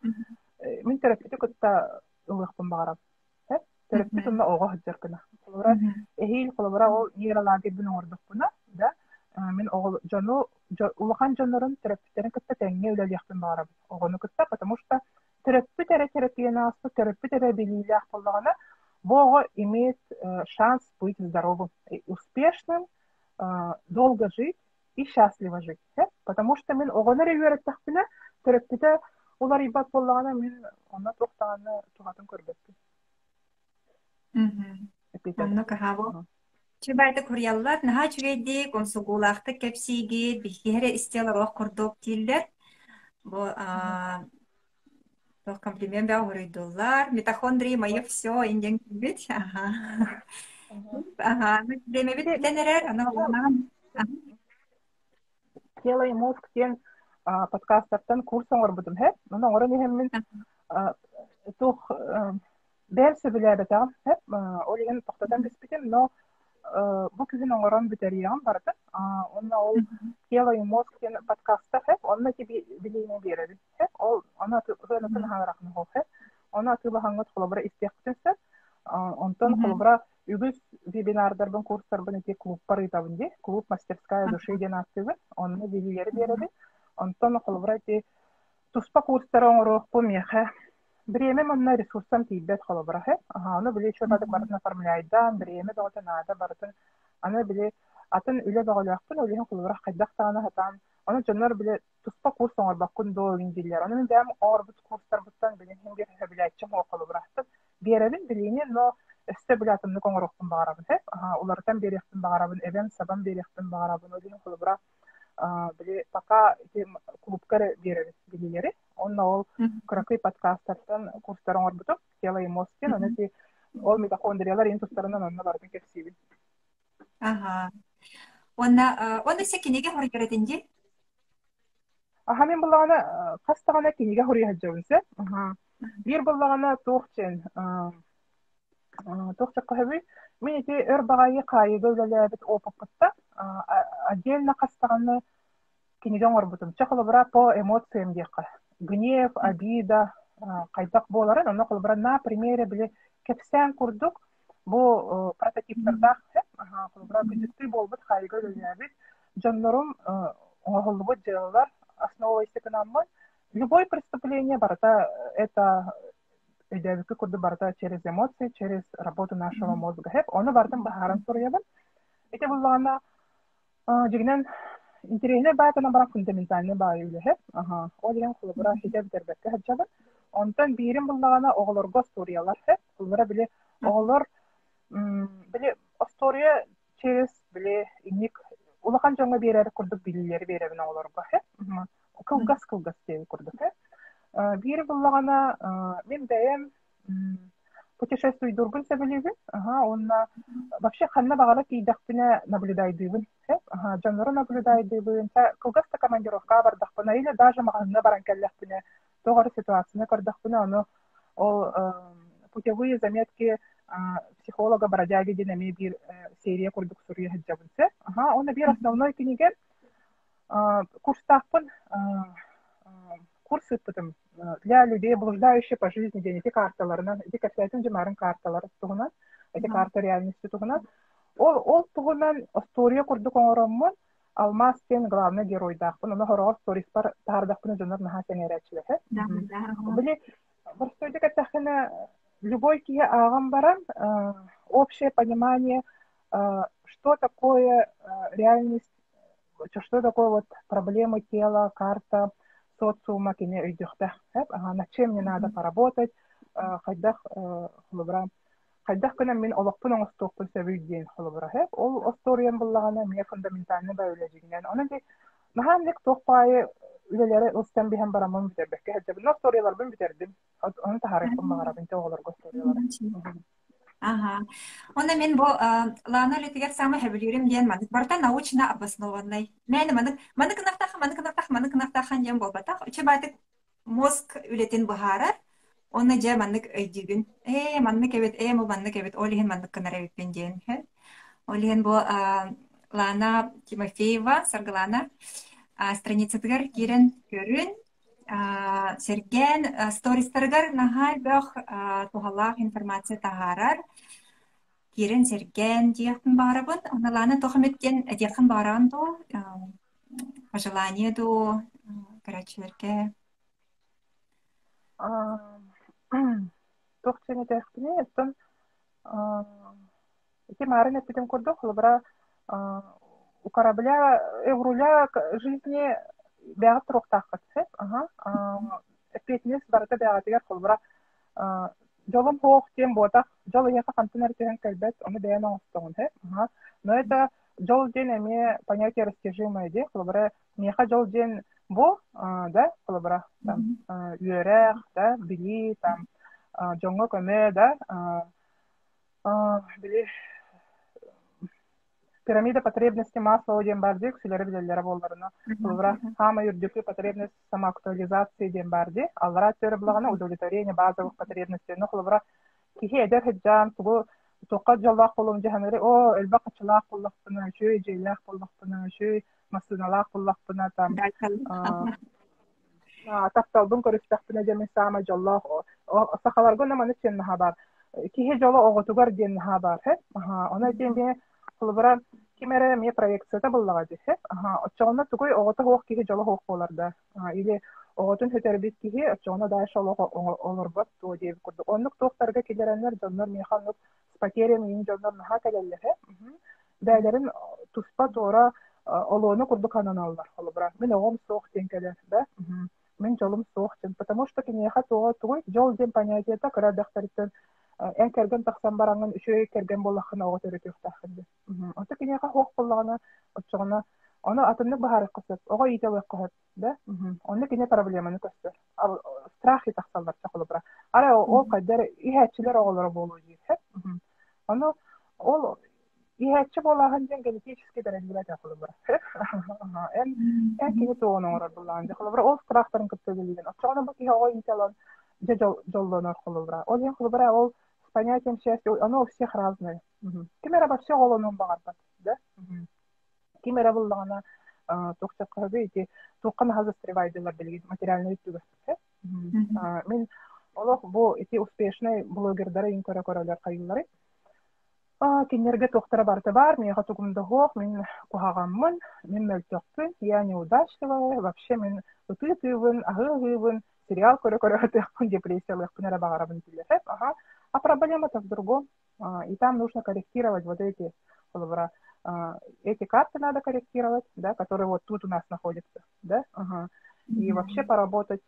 S2: мен терапияты көтті ұлықпын бағарам. Терапияты онна оға хүддеркіна. Қылыбыра, әйел қылыбыра ол нейра лагер бүн оңырдықпына, да, мен оғыл жону, улахан жонларын терапиятерін көтті тәңге өлелияқпын бағарам. Оғыны көтті, потому что терапия билилях поллагана, Бога имеет шанс быть здоровым, успешным, долго жить и счастливо жить. Потому что мен оғаны ревер еттақпіне, терапияда олар ибат поллагана, мен онна тоқтағаны туғатын көрбетті.
S1: Онны кахабо. Чебайды көряллар, наға чүгейді, консугулақты кепсиге, бихере истелар оқ құрдоқ тиллер. Бұл комплимент бәу ғырыйдылар. Митохондрии майы все, инден күбет. Деме бит тенерер, ана олмаған.
S2: Тело и мозг тен подкастартан курсын орбудым, Оны орын ехеммен тух бәрсі біле бәтағым, олеген тоқтадан беспетем, но бұл күзін оңырын бітәрияғым барды. Онна ол тело и мозг тен подкаста, онна ке білейіне береді. Ona öyle tın hangraqны hol. Ona tılı hangat kolabra istiyaqtınsa, ondan kolabra ügüz webinardardan kurssardan ete klubbar итабынде, клуб мастерская души ден аттыбы, онны билилери береді. Ondan kolabra ете туспа курстары оңырық по меха. Бреме онна ресурсам тейбет kolabra. Оны біле чөбадық бартын оформляйдан, бреме доғыты нада бартын. Аны біле атын үле доғылияқтын, өлеген kolabra қайдақтағаны хатан. Оны жонлар біле туспа курс оңыр баққын доғын дейлер. Оны мен дәм орбыт курстар бұттан білен хемгер біләйтчім оқылы бұрақты. Беребін білейіне, но өсті біләтімді оңыр оқпын бағарабын. Олардан беректін бағарабын, әбен сабан беректін бағарабын. Өлеген құлы бұрақ біле пока клубкары беребін білелері. Онна ол күрақи подкасттардан курстар оңыр бұтып, тело и мозгтен, оны де ол митохондриялар ең тұстарынан онына бардың кепсейбін.
S1: Онна секенеге хор керетінде?
S2: Мен бұлағана қастағана кенеге хория хаджауынсы. Бір бұлағана тоқчен. Тоқчақ қағыбы, мен ете өр бағайы қайығы өлелі әбіт опып бұтта. Отдельно қастағаны кенеге оңыр бұтым. Чақылы бұра по эмоциям деқі. Гнев, обида, қайдақ боларын. Оны қылы бұра на примере біле кепсен күрдік. Бұл прототиптардақ. Қылы бұра күдікті болбыт қайығы өлелі әбіт. Жанларым оңғылы бұт jellar, основываясь на любое преступление, это через эмоции, через работу нашего мозга. Он бартам бахаран сурьябан. Это было она дигнен интересная байта на барак фундаментальная байюле. Олеген хулбара хитеп дербекке хаджабан. Онтан бирим было она оглорго сурьялар. Хулбара биле оглор биле история через биле иник улахан жаңа берер курдук билилери беребин оглорго. Кылгас деп курдук. Бири буллагана мен дайым путешествуй дургун себелеби. Онна вообще ханна багала кийдахпина наблюдайдыбын. Ага, жанры наблюдайдыбын. Кылгаста командировка бардахпына или даже маганна баран келлахпина. Тогар ситуацияны көрдахпына, оно ол путевые заметки психолога Бродяги Динами бир серия курдук сурья хаджабынсы. Ага, он бир основной книге курстахпын курсы потом для людей, блуждающих по жизни, день эти карталарынан, эти карталарын жемарын карталары тугунан, эти карты реальности тугунан. Ол тугунан история курдук оңороммон, Алмаз тен главный герой дахпын, оны хорогор сторис бар тардахпын жонор наха сеңерәчлеһе. Били бирстойдык атахына любой кие агам баран общее понимание, что такое реальность, что такое вот проблемы тела, карта, социума, кине өйдөхтә. Над чем мне надо поработать, хайдах кына мен олоқпын оңыстуқпын сөбүйден холобра. Ол осториям буллагана мне фундаментальны бәүләҗигенән. Оның ди нахам лек тоқпайы үлеләре устан биһәм барамын битәрбәккә. Хәтта бу сториялар бен битердим. Оны таһарифын багарабын тоғыларга сториялар.
S1: Ага. Онда мен бу лана летигер самый хәбилерим дигән мандык барда научно обоснованный. Мәне мандык кынактахан дигән булбата. Учебатык мозг үлетен бахара. Оны жа мандык өйдүгүн. Мандык эбет, олиһин мандык кынара бен дигән. Олиһин бу Лана Тимофеева, Саргалана, страницатыгар кирен көрүн. Серген стористаргар нахай бөх тухаллах информация тахарар. Кирен Серген диякын барабын. Оналаны тохметтен диякын баран до пожелание до карачилерге.
S2: Тохчене тәхкине эстен эти марин эпидем курдук лыбра у корабля руля жизни бәгат троқтаққыт. Петнес барыта бәгатыгар қолбыра жолым хоқ тем ботақ, жол еқа қантынар теген кәлбәт, оны бәян оңыстығын. Но это жол ден әме понятие растяжимое де, қолбыра меха жол ден бу, да, қолбыра үйерек, да, били, жоңғы көме, да, били пирамида потребностей масла ден барди, күсілері білелері боларына. Қолбыра хама юрдюки потребность самоактуализации ден барди, аллара төрі бұлағына удовлетворение базовых потребностей. Но қолбыра кихи әдер хеджан, туғы тоқат жаллақ болуым жаханары, әлбақ қачылақ боллақпына, шөй жейлақ боллақпына, шөй масыналақ боллақпына, там, атақталбын көрістақпына демен сама жаллақ, сақаларғы наманы чен наха бар. Кихи жолы оғытуғар ден наха бар. Она ден Холбара кимере мне проекцията буллага десе. Очоғына тугой оғыты хоқ кихи жолы хоқ боларда. Или оғытын хөтербит кихи очоғына дайша олар бат туы дейбі күрді. Онлық тоқтарға келеренлер жонлар механлық с потерями ин жонлар наха келелер. Бәлерін туспа туора олуыны күрді кананалар. Холбара. Мен оғым соқ ден келер. Мен жолым соқ ден. Потому что кенеха тугой жол ден понятиета кырадақтарыттен en kergen taksan barangan üçüye kergen bollakın oğut öğretiyor takındı. Ota kineka hoq bollağına otçağına ona atınlık baharı kısır. Oğa iyitelik kısır. Onu kine problemini kısır. Strahı taksanlar çakılı bırak. Ara o kadar ihetçiler oğulları bolu diyor. Onu ol ihetçi bollağın den genetiski dereceler çakılı bırak. En kine toğunu oğrar bollağın çakılı bırak. O strahların kısır geliyden. Otçağına bak oğa iyitelik жоллонор холобра. Ол ен холобра, ол с понятием счастья, оно у всех разное. Кимера ба все голоном багарбат, да? Кимера буллагана токчак кабейти, токкан хазыстревайдылар белген материальный түгө. Мен олох бу эти успешный блогерлары ин көрөлөр кайылары. Кинерге токтора барты бар, мен хатугумда хох, мен кухагаммын, мен мөлтөкпүн, я неудачливая, вообще мен утытывын, агыгывын, сериал көрө-көрө депрессиялык пунера багарабын тилер. А проблема-то в другом. И там нужно корректировать вот эти карты надо корректировать, да, которые вот тут у нас находятся, да, и вообще поработать,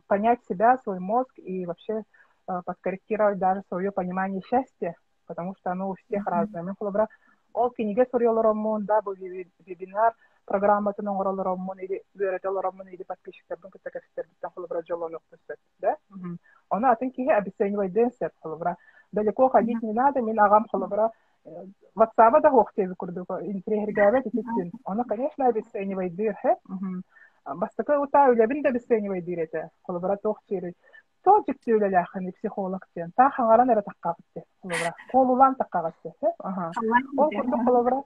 S2: понять себя, свой мозг и вообще подкорректировать даже свое понимание счастья, потому что оно у всех разное. Мен холобра ол киниге сориолоромун, да, бу вебинар программатын оңоролоромун или үйрөтөлоромун или подписчиктердин кытакастер биттен холобра жолонук төсөт, да. Оны атын кихи обесценивать денсет холобра. далеко ходить не надо, мин агам холобра WhatsApp да хохтеби курдук, интригергаба титин. Оно, конечно, обесценивает дыр, бас такой ута үлебин да обесценивает дыр это, холобра тохтери. То жиктүүлө лахын психолог тен. Та хаңаран эре таккапты, холобра. Колулан таккапты, Ол курдук холобра,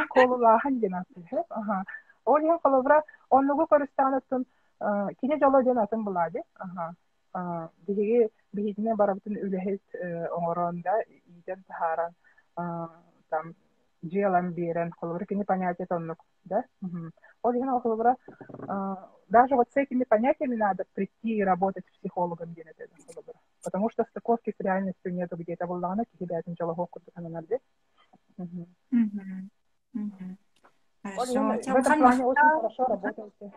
S2: колулахан денаты, Ол ен холобра, оннугу көрүстанатын, кине жоло денатын булады, биһиги биһитине барабытын үлэһит оҥоронда ииден таһааран там дьиэлан биэрэн холобура кини понятие тоннук, да? Ол иһин холобура даже вот с этими понятиями надо прийти и работать психологом генетеда холобура. Потому что стыковки с реальностью нету где-то буллана кихибятын жолохок курдукананарды.
S1: Хорошо.
S2: В этом плане очень хорошо работаете.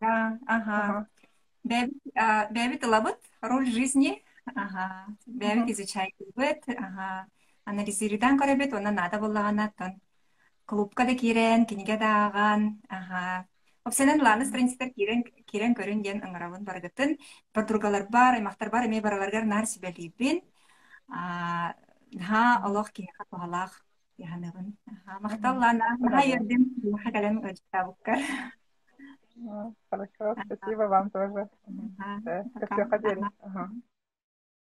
S1: Да, Бэбит лабыт роль жизни. Бэбит изучает бэбит. Анализирудан көрөбүт, онна нада буллаганаттан. Клубка да кирен, киниге даган. Опсенен ланы страництер кирен көрүн ден ыңыравын баргытын. Подругалар бар, аймактар бар, эме бараларгар нар сибелибин. Олох кине хатуалах яханыбын. Макталлана, ердим, хакален өчтабуккар.
S2: Хорошо, спасибо вам тоже. Все хотели.